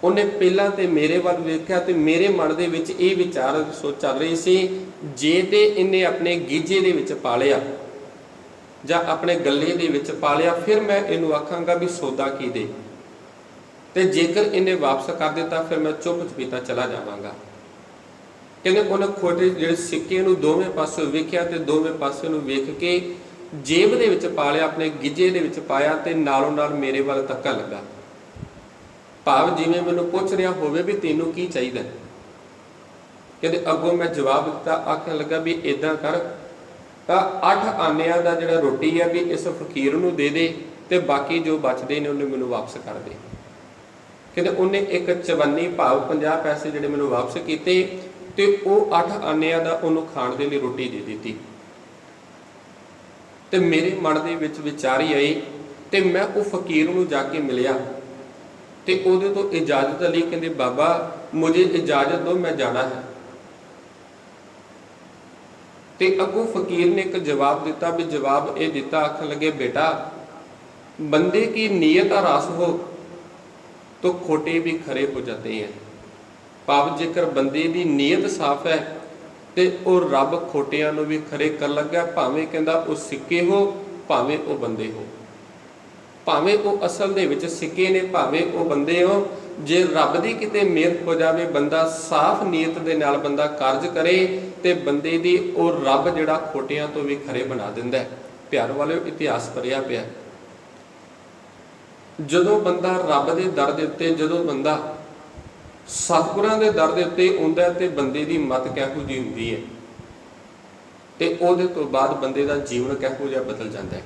Speaker 1: ਉਹਨੇ ਪਹਿਲਾਂ ਤੇ ਮੇਰੇ ਵੱਲ ਵੇਖਿਆ ਤੇ ਮੇਰੇ ਮਨ ਦੇ ਵਿੱਚ ਇਹ ਵਿਚਾਰ ਸੋਚ ਚੱਲ ਰਹੀ ਸੀ, ਜੇ ਤੇ ਇਹਨੇ ਆਪਣੇ ਗੀਜੇ ਦੇ ਵਿੱਚ ਪਾ ਲਿਆ ਜਾਂ ਆਪਣੇ ਗੱਲੇ ਦੇ ਵਿੱਚ ਪਾ ਲਿਆ, ਫਿਰ ਮੈਂ ਇਹਨੂੰ ਆਖਾਂਗਾ ਵੀ ਸੌਦਾ ਕੀ ਦੇ, ਤੇ ਜੇਕਰ ਇਹਨੇ ਵਾਪਸ ਕਰ ਦਿੱਤਾ ਫਿਰ ਮੈਂ ਚੁੱਪ ਚਪੀਤਾ ਚਲਾ ਜਾਵਾਂਗਾ। ਕਹਿੰਦੇ ਉਹਨੇ ਖੋਟੇ ਜਿਹੜੇ ਸਿੱਕੇ ਨੂੰ ਦੋਵੇਂ ਪਾਸੇ ਵੇਖਿਆ ਤੇ ਦੋਵੇਂ ਪਾਸੇ ਨੂੰ ਵੇਖ ਕੇ ਜੇਬ ਦੇ ਵਿੱਚ ਪਾ ਲਿਆ, ਆਪਣੇ ਗਿੱਜੇ ਦੇ ਵਿੱਚ ਪਾਇਆ ਤੇ ਨਾਲੋਂ ਨਾਲ ਮੇਰੇ ਵੱਲ ਤੱਕਣ ਲੱਗਾ, ਭਾਵ ਜਿਵੇਂ ਮੈਨੂੰ ਪੁੱਛ ਰਿਹਾ ਹੋਵੇ ਵੀ ਤੈਨੂੰ ਕੀ ਚਾਹੀਦਾ। ਕਹਿੰਦੇ ਅੱਗੋਂ ਮੈਂ ਜਵਾਬ ਦਿੱਤਾ, ਆਖਣ ਲੱਗਾ ਵੀ ਇਦਾਂ ਕਰ, ਤਾਂ 8 ਆਨਿਆਂ ਦਾ ਜਿਹੜਾ ਰੋਟੀ ਹੈ ਵੀ ਇਸ ਫਕੀਰ ਨੂੰ ਦੇ ਦੇ ਤੇ ਬਾਕੀ ਜੋ ਬਚਦੇ ਨੇ ਉਹਨੇ ਮੈਨੂੰ ਵਾਪਸ ਕਰ ਦੇ। ਕਹਿੰਦੇ ਉਹਨੇ ਇੱਕ 54 ਭਾਵ 50 ਪੈਸੇ ਜਿਹੜੇ ਮੈਨੂੰ ਵਾਪਸ ਕੀਤੇ ਤੇ ਉਹ 8 ਆਨਿਆਂ ਦਾ ਉਹਨੂੰ ਖਾਣ ਦੇ ਲਈ ਰੋਟੀ ਦੇ ਦਿੱਤੀ। ਤੇ ਮੇਰੇ ਮਨ ਦੇ ਵਿੱਚ ਵਿਚਾਰ ਹੀ ਆਈ ਤੇ ਮੈਂ ਉਹ ਫਕੀਰ ਨੂੰ ਜਾ ਕੇ ਮਿਲਿਆ ਤੇ ਉਹਦੇ ਤੋਂ ਇਜਾਜ਼ਤ ਲਈ। ਕਹਿੰਦੇ ਬਾਬਾ ਮੁਝੇ ਇਜਾਜ਼ਤ ਦਿਓ, ਮੈਂ ਜਾਣਾ ਹੈ। ਤੇ ਅੱਗੋਂ ਫਕੀਰ ਨੇ ਇੱਕ ਜਵਾਬ ਦਿੱਤਾ, ਵੀ ਜਵਾਬ ਇਹ ਦਿੱਤਾ, ਆਖਣ ਲੱਗੇ ਬੇਟਾ बंदे की नीयत रास हो तो खोटे भी खरे हो जाते हैं। भाव जेकर बंदे की नीयत साफ है तो वह रब खोटिया भी खरे कर लगा, भावें कहता वो सिक्के हो भावें वो बंदे हो, भावें वो असल दे विच सिक्के ने भावें वो बंदे हो। जे रब की किते मेहर हो जाए, बंदा साफ नीयत दे नाल बंदा कार्ज करे तो बंदे दी वो रब जिहड़ा खोटियां तो भी खरे बना दिंदा है। प्यार वाले इतिहास पढ़िया पिया, जदों बंदा रब के दर दे उत्ते, जदों बंदा सतगुरां दे दर दे उत्ते आउंदा ते बंदे दी मत किहो जी हुंदी है ते उहदे तो बाद बंदे दा जीवन किहो जिहा बदल जाता है।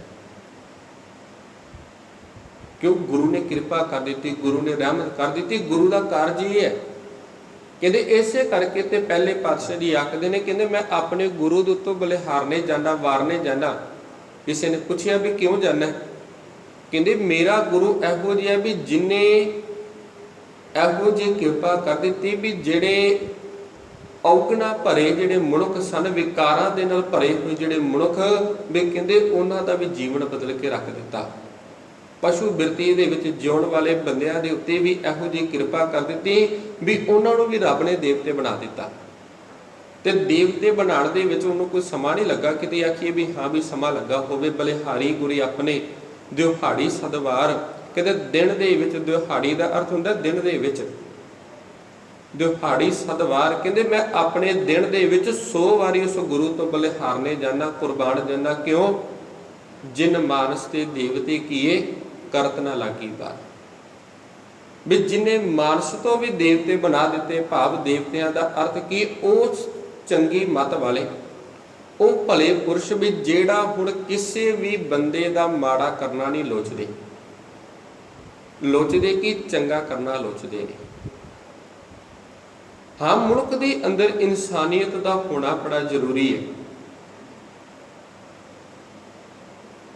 Speaker 1: क्यों? गुरु ने कृपा कर दी, गुरु ने रहमत कर दी। गुरु का कारज ही है। कहते इसे करके ते पहले पातशाह जी आखदे ने, कहते मैं अपने गुरु दे उत्तों बलिहारने जाना, वारने जाना। किसी ने पूछया भी क्यों जाना? कहते मेरा गुरु इहो जिहा भी जिन्ने इहो जी कृपा कर दी भी जिहड़े औगना भरे जिहड़े मनुख सन, विकारां दे नाल भरे हुए जिहड़े मनुख भी, कहते उन्हां दा भी जीवन बदल के रख दिता। पशु बिरती दे विच जिउण वाले बंदियां दे उत्ते भी इहो जी कृपा कर दी भी उन्हां नूं भी रब ने देवते बना दिता। ते देवते बनाने दे विच उन्होंने कोई समा नहीं लगा, किते आखिए भी हाँ भी समा लगा होवे। बलिहारी गुरी अपने दिहाड़ी सदवार, कहते दिन दे विच, दिहाड़ी दा अर्थ हुंदा दिन दे विच, दिहाड़ी सदवार। कहते मैं अपने दिन दे विच 100 वारी उस गुरु तो बलिहारने जाना, कुर्बान जाना। क्यों? जिन मानस ते देवते किए करत ना लागी बात, भी जिन्हें मानस तो भी देवते बना दिते। भाव देवतियां दा अर्थ की उस चंगी मत वाले, वो भले पुरुष भी जेड़ा हुण किसी भी बंदे दा माड़ा करना नहीं लोचदे, लोचदे कि चंगा करना लोचदे ने। हाँ, मुल्क दे अंदर इंसानियत दा होना बड़ा जरूरी है।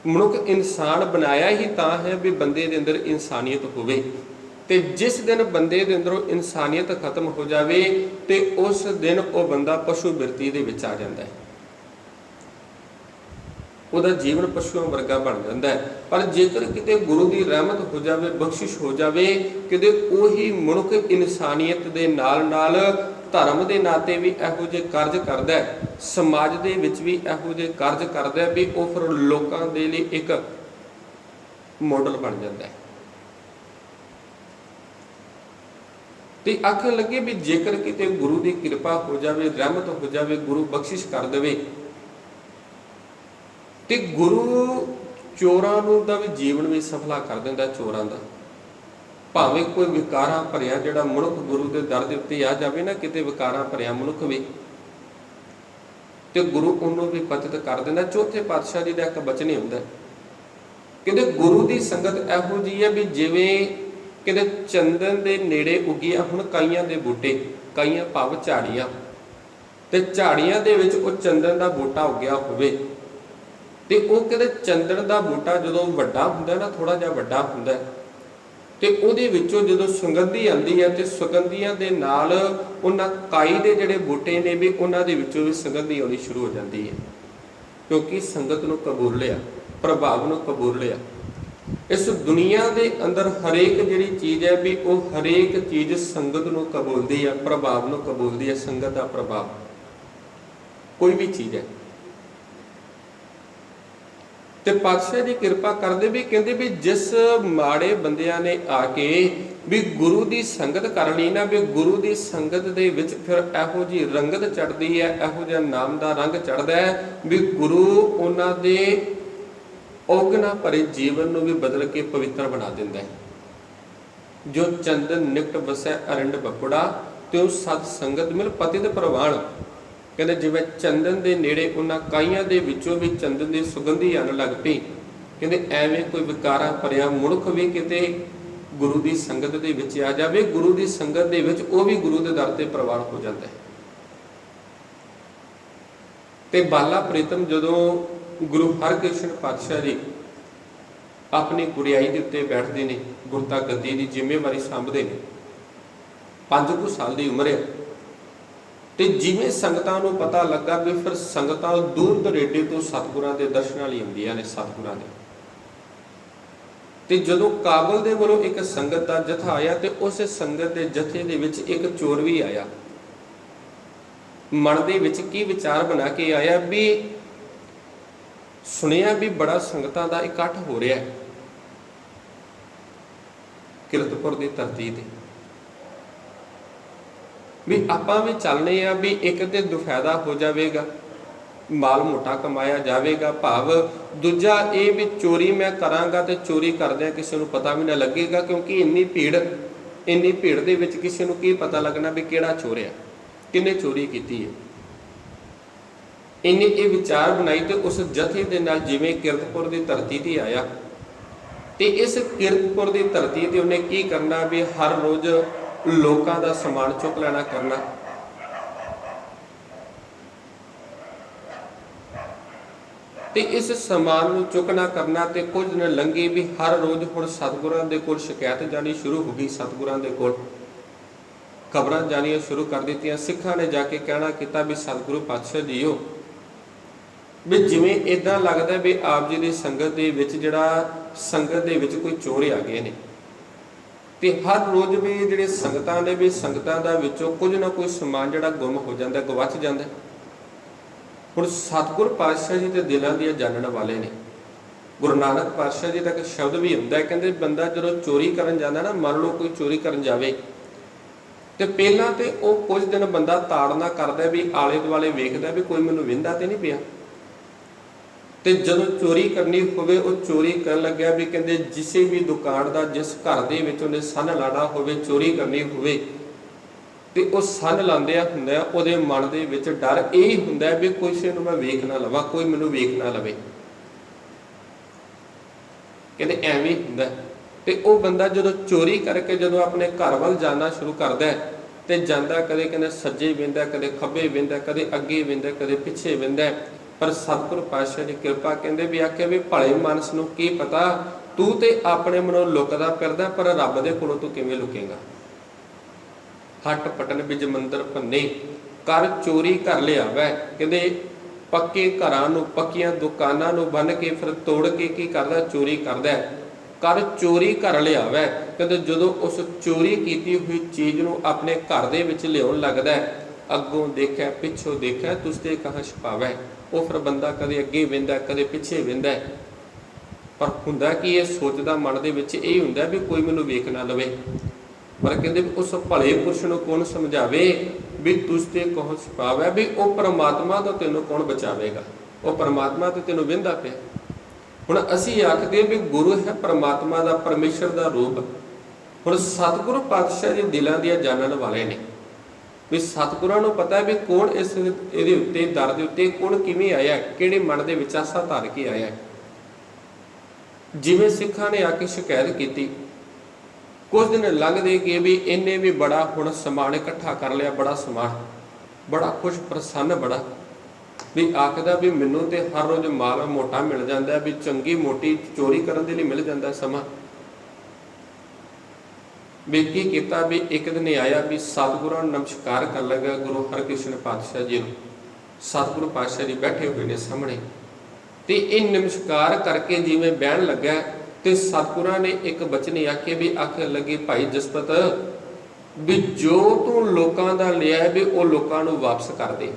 Speaker 1: मनुख इंसान बनाया ही तां है भी बंदे दे अंदर इंसानियत होवे, ते जिस दिन बंदे दे अंदरों इंसानियत खत्म हो जावे ते उस दिन वो बंदा पशु बिरती दे विच आ जाता है, उहदा जीवन पशुओं वर्गा बन जाता है। पर जेकर किते गुरु की रहमत हो जाए, बख्शिश हो जाए, किते उही मनुख इंसानियत दे नाल नाल धर्म के नाते भी इहो जिहे कार्ज करदा है, समाज दे विच भी इहो जिहे कार्ज करदा है भी वो फिर लोकां दे लई एक मॉडल बन जाता है। ते आखण लगे भी जेकर किते गुरु की कृपा हो जाए, रहमत हो जाए, गुरु बख्शिश कर देवे ते गुरु चोरां नूं दा भी जीवन भी सफला कर दिंदा। चोरां दा भावें कोई विकारां भरिया जिहड़ा मनुख गुरु के दर दे उत्ते आ जाए ना, किते विकारां भरिया मनुख भी, ते गुरु उन्होंने भी पतित कर दिंदा। चौथे पातशाह जी का एक बचन ही हुंदा, कहते गुरु की संगत इहो जी है भी जिवें कहते चंदन के नेड़े उगिया हुण काइयां दे बूटे, काइयां भाव झाड़ियां, ते झाड़ियां दे विच वो चंदन का बूटा उगिया होवे ते वो कहते चंदन का बूटा जदों वड्डा हुंदा ना, थोड़ा जिहा वड्डा हुंदा ते उहदे विचों जदों सुगंधी आंदी है ते सुगंधियां दे नाल उन्हां काई दे जिहड़े बूटे ने भी उन्हां दे विचों भी सुगंधी आउणी शुरू हो जाती है, क्योंकि संगत नूं कबूल लिया, प्रभाव नूं कबूल लिया। इस दुनिया के अंदर हरेक जिहड़ी चीज़ है भी वो हरेक चीज़ संगत नूं कबूलदी है, प्रभाव नूं कबूलदी है। संगत का प्रभाव कोई भी चीज़ है। तो पातशाह जी कृपा करते भी कहते भी जिस माड़े बंदियां ने आके भी गुरु की संगत कर ली ना, भी गुरु की संगत दे विच फिर इहो जी रंगत चढ़ती है, इहो जिहा नाम का रंग चढ़ता है भी गुरु उन्हां दे औगना भरे जीवन नूं भी बदल के पवित्र बना दिंदा है। जो चंदन निकट बसै अरिंड बपुड़ा, त्यों सत संगत मिल पतित प्रवाण। कहते जिवें चंदन के नेड़े उन्हां काइयां दे विचों भी चंदन की सुगंधी आन लग पई। कहते एवें कोई विकारा भरिया मुनुख भी किते गुरु की संगत दे विच आ जावे, गुरु की संगत दे विच वो भी गुरु के दर ते प्रवान हो जाता है। ते बाला प्रीतम जदों गुरु हरकृष्ण पातशाह जी अपनी गुरियाई के उत्ते बैठते हैं, गुरता गद्दी की जिम्मेवारी सांभते हैं, 5 कुछ साल की उम्र है। तो जिमें संगतां नूं पता लगा भी फिर संगतां दूर दरेडे तो सतगुरां दे दर्शनां लई आउंदियां ने, सतगुरां दे। ते जदों काबल दे वल्लों एक संगत का जथा आया तो उस संगत के जथे दे विच एक चोर भी आया। मन दे विच की विचार बना के आया भी सुनिया भी बड़ा संगतां दा इकट्ठ हो रहा है किरतपुर की धरती ते, भी आपां भी चलने आ भी एक ते दुफायदा हो जाएगा, माल मोटा कमाया जाएगा। भाव दूजा ये भी चोरी मैं करांगा तो चोरी करदे किसी को पता भी ना लगेगा, क्योंकि इन्नी भीड़ दे विच किसी को की पता लगना भी किहड़ा चोर है, किन्ने चोरी की है। इन्हें ये विचार बनाई तो उस जथे दे नाल जिवें किरतपुर की धरती ते आया, तो इस किरतपुर की धरती ते उन्हें की करना भी हर रोज़ लोगों का समान चुक लेना करना। तो इस समान नूं चुकना करना तो कुछ दिन लंघे भी हर रोज़ हुण सतगुरां दे कोल शिकायत जानी शुरू हो गई। सतगुरां दे कोल खबरां जानियां शुरू कर दित्तियां। सिखां ने जाके कहना किया भी सतगुरु पातशाह जी हो भी जिवें इदां लगदा भी आप जी की संगत दे विच जिहड़ा संगत दे विच कोई चोर आ गए ने, ते हर रोज़ भी जिहड़े संगतां ने भी संगतां दा विचों कुछ ना कुछ समान जिहड़ा गुम हो जाता, गवच जाता। हुण सतगुर पातशाह जी ते दिलां दी जानण वाले ने। गुरु नानक पातशाह जी का एक शब्द भी हुंदा है, कहंदे बंदा जदों चोरी करन जांदा ना, मान लो कोई चोरी करन जावे ते पहलां ते वो कुछ दिन बंदा ताड़ना करदा भी आले दुआले वेखदा भी कोई मैनूं विंदा ते नहीं पिया। तो जदों चोरी करनी होवे वो चोरी कर लग्या भी कहंदे जिसे भी दुकान का जिस घर दे विच उहने सन लाना होवे, चोरी करनी होवे ते वो सन लांदिया हुंदा उहदे मन दे विच डर यही हुंदा भी किसी नूं मैं वेख ना लवां, कोई मैनूं वेख ना लवे। कहंदे एवें हुंदा ते वो बंदा जदों चोरी करके जदों अपने घर वल जाना शुरू करदा है ते जांदा कदे कहंदे सज्जे वेंदा, कदे खब्बे वेंदा, कदे अगे वेंदा, कदे पिछे वेंदा। पर सतगुरु पातशाह की कृपा कहंदे भी आखे भी भले मानस नूं की पता, तू ते अपने मनों लुकदा फिरदा पर रब दे कोलों तू किवें लुकेगा। हट पटन बिज मंदिर भन्ने कर चोरी कर लियावै। कहंदे पक्के घरां नूं पक्कियां दुकानां नूं बन के फिर तोड़ के की करदा, चोरी करदा। कर चोरी कर लियावै। कहंदे जदों उस चोरी कीती हुई चीज़ नूं अपने घर दे विच लियाउण लगदा, अगों देखिया पिछों देखिया तुसते कहाँ छुपावै। वो फिर बंदा कदे अगे वेंदा, कदे पिछे वेंदा, पर हुंदा कि ये सोचदा मन दे विच यही हुंदा भी कोई मैनूं वेख ना लवे। पर कहंदे उस भले पुरुष नूं कौन समझावे भी तुसते कौन छुपावै, भी वो परमात्मा तो तैनूं कौन बचावेगा, वो परमात्मा तो तैनूं वेंदा पिया। हुण असीं आखदे भी गुरु है परमात्मा का, परमेश्वर का रूप। हुण सतगुरु पातशाह जी दिलां दी जानण वाले ने भी सतगुरां नूं पता है भी कौन इस इहदे उत्ते दर दे उत्ते कौन किवें आया, किहड़े मन दे विच आसा धर के आया। जिवें सिखां ने आके शिकायत की, कुछ दिन लंघदे गए भी इन्हें भी बड़ा हुण समान इकट्ठा कर लिया, बड़ा समान, बड़ा खुश प्रसन्न, बड़ा भी आखदा भी मैनूं ते हर रोज़ माल मोटा मिल जाता भी चंगी मोटी चोरी करन दे लई मिल जाता समा। भी की किया भी एक दिन आया भी सतगुरां नूं नमस्कार कर लगा गुरु हरकृष्ण पातशाह जी नूं। सतगुरु पातशाह जी बैठे हुए ने सामने, तो ये नमस्कार करके जिवें बहन लग्या ਤੇ ਸਤਿਗੁਰਾਂ ਨੇ ਇੱਕ ਬਚਨ ਆਖੇ ਵੀ ਆਖਣ ਲੱਗੇ ਭਾਈ ਜਸਪਤ ਵੀ ਜੋ ਤੂੰ ਲੋਕਾਂ ਦਾ ਲਿਆ ਵੀ ਉਹ ਲੋਕਾਂ ਨੂੰ ਵਾਪਸ ਕਰ ਦੇ।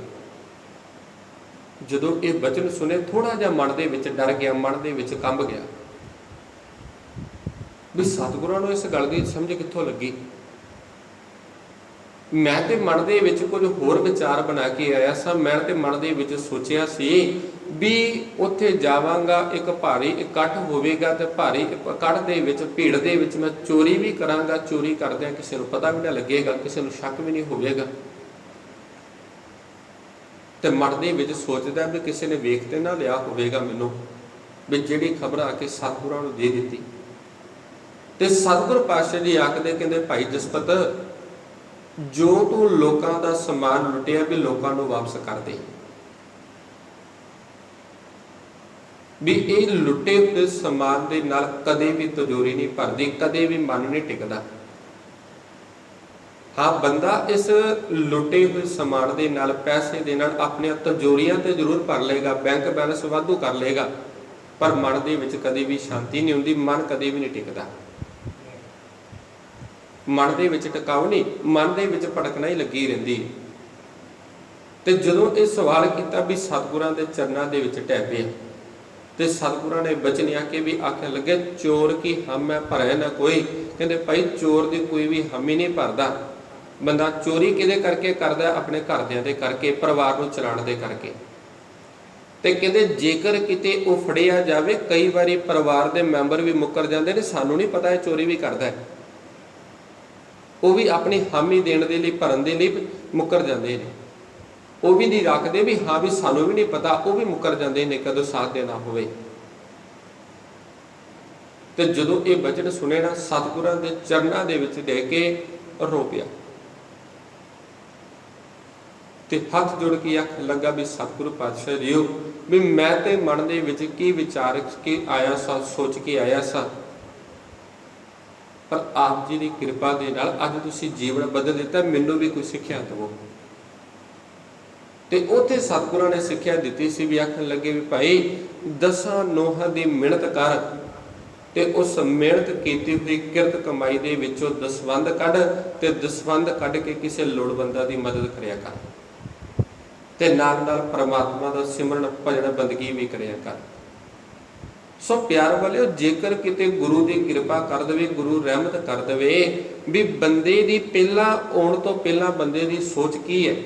Speaker 1: ਜਦੋਂ ਇਹ ਬਚਨ ਸੁਣੇ ਥੋੜਾ ਜਿਹਾ ਮਨ ਦੇ ਵਿੱਚ ਡਰ ਗਿਆ, ਮਨ ਦੇ ਵਿੱਚ ਕੰਬ ਗਿਆ ਵੀ ਸਤਿਗੁਰਾਂ ਨੂੰ ਇਸ ਗੱਲ ਦੀ ਸਮਝ ਕਿੱਥੋਂ ਲੱਗੀ। ਮੈਂ ਤੇ ਮਨ ਦੇ ਵਿੱਚ ਕੁਝ ਹੋਰ ਵਿਚਾਰ ਬਣਾ ਕੇ ਆਇਆ ਸਾਂ। ਮੈਂ ਤੇ ਮਨ ਦੇ ਵਿੱਚ ਸੋਚਿਆ ਸੀ ਵੀ ਉੱਥੇ ਜਾਵਾਂਗਾ, ਇੱਕ ਭਾਰੀ ਇਕੱਠ ਹੋਵੇਗਾ ਤੇ ਭਾਰੀ ਇਕੱਠ ਦੇ ਵਿੱਚ, ਭੀੜ ਦੇ ਵਿੱਚ ਮੈਂ ਚੋਰੀ ਵੀ ਕਰਾਂਗਾ। ਚੋਰੀ ਕਰਦਿਆਂ ਕਿਸੇ ਨੂੰ ਪਤਾ ਵੀ ਨਾ ਲੱਗੇਗਾ, ਕਿਸੇ ਨੂੰ ਸ਼ੱਕ ਵੀ ਨਹੀਂ ਹੋਵੇਗਾ। ਤੇ ਮਨ ਦੇ ਵਿੱਚ ਸੋਚਦਾ ਵੀ ਕਿਸੇ ਨੇ ਵੇਖ ਤੇ ਨਾ ਲਿਆ ਹੋਵੇਗਾ ਮੈਨੂੰ, ਵੀ ਜਿਹੜੀ ਖਬਰ ਆ ਕੇ ਸਤਿਗੁਰਾਂ ਨੂੰ ਦੇ ਦਿੱਤੀ। ਤੇ ਸਤਿਗੁਰ ਪਾਤਸ਼ਾਹ ਜੀ ਆਖਦੇ, ਕਹਿੰਦੇ ਭਾਈ ਜਸਪਤ ਜੋ ਤੂੰ ਲੋਕਾਂ ਦਾ ਸਮਾਨ ਲੁੱਟਿਆ ਵੀ ਲੋਕਾਂ ਨੂੰ ਵਾਪਸ ਕਰ ਦੇ। ਵੀ ਇਹ ਲੁੱਟੇ ਹੋਏ ਸਮਾਨ ਦੇ ਨਾਲ ਕਦੇ ਵੀ ਤਿਜੋਰੀ ਨਹੀਂ ਭਰਦੀ, ਕਦੇ ਵੀ ਮਨ ਨਹੀਂ ਟਿਕਦਾ। ਹਾਂ, ਬੰਦਾ ਇਸ ਲੁੱਟੇ ਹੋਏ ਸਮਾਨ ਦੇ ਨਾਲ, ਪੈਸੇ ਦੇ ਨਾਲ ਆਪਣੀਆਂ ਤਿਜੋਰੀਆਂ ਤੇ ਜ਼ਰੂਰ ਭਰ ਲਏਗਾ, ਬੈਂਕ ਬੈਲੈਂਸ ਵਾਧੂ ਕਰ ਲਏਗਾ, ਪਰ ਮਨ ਦੇ ਵਿੱਚ ਕਦੇ ਵੀ ਸ਼ਾਂਤੀ ਨਹੀਂ ਹੁੰਦੀ, ਮਨ ਕਦੇ ਵੀ ਨਹੀਂ ਟਿਕਦਾ। ਮਨ ਦੇ ਵਿੱਚ ਟਿਕਾਉ ਨਹੀਂ, ਮਨ ਦੇ ਵਿੱਚ ਭਟਕਣਾ ਹੀ ਲੱਗੀ ਰਹਿੰਦੀ। ਤੇ ਜਦੋਂ ਇਹ ਸਵਾਲ ਕੀਤਾ ਵੀ ਸਤਿਗੁਰਾਂ ਦੇ ਚਰਨਾਂ ਦੇ ਵਿੱਚ ਢਹਿ ਪਿਆ ਤੇ ਸਤਿਗੁਰਾਂ ਨੇ ਬਚਨ ਆਖੇ ਵੀ ਆਖਣ ਲੱਗੇ ਚੋਰ ਕੀ ਹਮ ਹੈ ਭਰੇ ਨਾ ਕੋਈ। ਕਹਿੰਦੇ ਭਾਈ ਚੋਰ ਦੀ ਕੋਈ ਵੀ ਹਮੀ ਨਹੀਂ ਭਰਦਾ। ਬੰਦਾ ਚੋਰੀ ਕਿਹਦੇ ਕਰਕੇ ਕਰਦਾ? ਆਪਣੇ ਘਰਦਿਆਂ ਦੇ ਕਰਕੇ, ਪਰਿਵਾਰ ਨੂੰ ਚਲਾਉਣ ਦੇ ਕਰਕੇ। ਤੇ ਕਹਿੰਦੇ ਜੇਕਰ ਕਿਤੇ ਉਹ ਫੜਿਆ ਜਾਵੇ, ਕਈ ਵਾਰੀ ਪਰਿਵਾਰ ਦੇ ਮੈਂਬਰ ਵੀ ਮੁੱਕਰ ਜਾਂਦੇ ਨੇ, ਸਾਨੂੰ ਨਹੀਂ ਪਤਾ ਇਹ ਚੋਰੀ ਵੀ ਕਰਦਾ ਹੈ, ਉਹ ਵੀ ਆਪਣੀ ਹਾਮੀ ਦੇਣ ਦੇ ਲਈ, ਭਰਨ ਦੇ ਲਈ ਮੁੱਕਰ ਜਾਂਦੇ ਨੇ। ਉਹ ਵੀ ਨਹੀਂ ਰੱਖਦੇ ਵੀ ਹਾਂ ਵੀ ਸਾਨੂੰ ਵੀ ਨਹੀਂ ਪਤਾ, ਉਹ ਵੀ ਮੁੱਕਰ ਜਾਂਦੇ ਨੇ ਕਦੋਂ ਸਾਥ ਦੇਣਾ ਹੋਵੇ। ਤੇ ਜਦੋਂ ਇਹ ਬਚਨ ਸੁਣੇ ਨਾ, ਸਤਿਗੁਰਾਂ ਦੇ ਚਰਨਾਂ ਦੇ ਵਿੱਚ ਦੇ ਕੇ ਰੋ ਪਿਆ ਤੇ ਹੱਥ ਜੋੜ ਕੇ ਆਖਣ ਲੱਗਾ ਵੀ ਸਤਿਗੁਰੂ ਪਾਤਸ਼ਾਹ ਜੀਓ, ਵੀ ਮੈਂ ਤੇ ਮਨ ਦੇ ਵਿੱਚ ਕੀ ਵਿਚਾਰ ਕੇ ਆਇਆ ਸਾਂ, ਸੋਚ ਕੇ ਆਇਆ ਸਾਂ, ਪਰ ਆਪ ਜੀ ਦੀ ਕਿਰਪਾ ਦੇ ਨਾਲ ਅੱਜ ਤੁਸੀਂ ਜੀਵਨ ਬਦਲ ਦਿੱਤਾ, ਮੈਨੂੰ ਵੀ ਕੋਈ ਸਿੱਖਿਆ ਦਿਓ। ਤੇ ਉੱਥੇ ਸਤਿਗੁਰਾਂ ਨੇ ਸਿੱਖਿਆ ਦਿੱਤੀ ਸੀ ਵੀ ਆਖਣ ਲੱਗੇ ਵੀ ਭਾਈ ਦਸਾਂ ਨੋਹਾਂ ਦੀ ਮਿਹਨਤ ਕਰ ਤੇ ਉਸ ਮਿਹਨਤ ਕੀਤੀ ਹੋਈ ਕਿਰਤ ਕਮਾਈ ਦੇ ਵਿੱਚੋਂ ਦਸਵੰਧ ਕੱਢ ਤੇ ਦਸਵੰਧ ਕੱਢ ਕੇ ਕਿਸੇ ਲੋੜਵੰਦਾਂ ਦੀ ਮਦਦ ਕਰਿਆ ਕਰ ਤੇ ਨਾਲ ਨਾਲ ਪਰਮਾਤਮਾ ਦਾ ਸਿਮਰਨ ਭਜਨ ਬੰਦਗੀ ਵੀ ਕਰਿਆ ਕਰ। ਸੋ ਪਿਆਰ ਵਾਲਿਓ, ਜੇਕਰ ਕਿਤੇ ਗੁਰੂ ਦੀ ਕਿਰਪਾ ਕਰ ਦੇਵੇ, ਗੁਰੂ ਰਹਿਮਤ ਕਰ ਦੇਵੇ ਵੀ ਬੰਦੇ ਦੀ ਪਹਿਲਾਂ ਆਉਣ ਤੋਂ ਪਹਿਲਾਂ ਬੰਦੇ ਦੀ ਸੋਚ ਕੀ ਹੈ,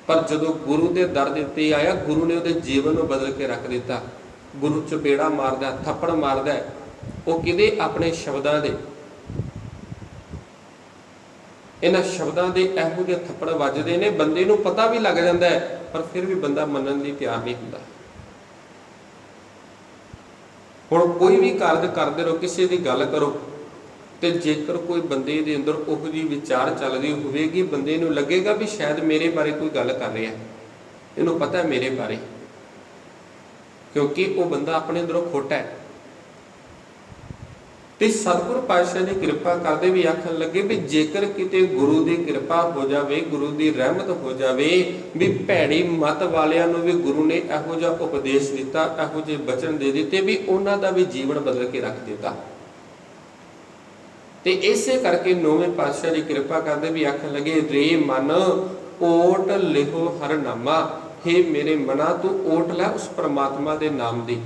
Speaker 1: ਪਰ ਜਦੋਂ ਗੁਰੂ ਦੇ ਦਰ ਦੇ ਉੱਤੇ ਆਇਆ, ਗੁਰੂ ਨੇ ਉਹਦੇ ਜੀਵਨ ਨੂੰ ਬਦਲ ਕੇ ਰੱਖ ਦਿੱਤਾ। ਗੁਰੂ ਚਪੇੜਾ ਮਾਰਦਾ, ਥੱਪੜ ਮਾਰਦਾ, ਉਹ ਕਿਹਦੇ? ਆਪਣੇ ਸ਼ਬਦਾਂ ਦੇ। ਇਹਨਾਂ ਸ਼ਬਦਾਂ ਦੇ ਇਹੋ ਜਿਹੇ ਥੱਪੜ ਵੱਜਦੇ ਨੇ, ਬੰਦੇ ਨੂੰ ਪਤਾ ਵੀ ਲੱਗ ਜਾਂਦਾ ਹੈ, ਪਰ ਫਿਰ ਵੀ ਬੰਦਾ ਮੰਨਣ ਲਈ ਤਿਆਰ ਨਹੀਂ ਹੁੰਦਾ। ਹੁਣ ਕੋਈ ਵੀ ਕਾਰਜ ਕਰਦੇ ਰਹੋ, ਕਿਸੇ ਦੀ ਗੱਲ ਕਰੋ, ਤੇ ਜੇਕਰ ਕੋਈ ਬੰਦੇ ਦੇ ਅੰਦਰ ਉਹੋ ਜਿਹੀ ਵਿਚਾਰ ਚੱਲਦੀ ਹੋਵੇਗੀ, ਬੰਦੇ ਨੂੰ ਲੱਗੇਗਾ ਵੀ ਸ਼ਾਇਦ ਮੇਰੇ ਬਾਰੇ ਕੋਈ ਗੱਲ ਕਰ ਰਿਹਾ, ਇਹਨੂੰ ਪਤਾ ਮੇਰੇ ਬਾਰੇ, ਕਿਉਂਕਿ ਉਹ ਬੰਦਾ ਆਪਣੇ ਅੰਦਰੋਂ ਖੋਟਾ ਹੈ। ਤੇ ਸਤਿਗੁਰੂ ਪਾਤਸ਼ਾਹ ਦੀ ਕਿਰਪਾ ਕਰਦੇ ਵੀ ਆਖਣ ਲੱਗੇ ਵੀ ਜੇਕਰ ਕਿਤੇ ਗੁਰੂ ਦੀ ਕਿਰਪਾ ਹੋ ਜਾਵੇ, ਗੁਰੂ ਦੀ ਰਹਿਮਤ ਹੋ ਜਾਵੇ, ਵੀ ਭੈੜੀ ਮਤ ਵਾਲਿਆਂ ਨੂੰ ਵੀ ਗੁਰੂ ਨੇ ਇਹੋ ਜਿਹਾ ਉਪਦੇਸ਼ ਦਿੱਤਾ, ਇਹੋ ਜਿਹੇ ਬਚਨ ਦੇ ਦਿੱਤੇ ਵੀ ਉਹਨਾਂ ਦਾ ਵੀ ਜੀਵਨ ਬਦਲ ਕੇ ਰੱਖ ਦਿੱਤਾ। ਤੇ ਇਸੇ ਕਰਕੇ ਨੌਵੇਂ ਪਾਤਸ਼ਾਹ ਦੀ ਕਿਰਪਾ ਕਰਦੇ ਵੀ ਆਖਣ ਲੱਗੇ ਰੇ ਮਨ ਓਟ ਲਿਹੋ ਹਰ ਨਾਮਾ। ਹੇ ਮੇਰੇ ਮਨਾ, ਤੂੰ ਓਟ ਲੈ ਉਸ ਪਰਮਾਤਮਾ ਦੇ ਨਾਮ ਦੀ,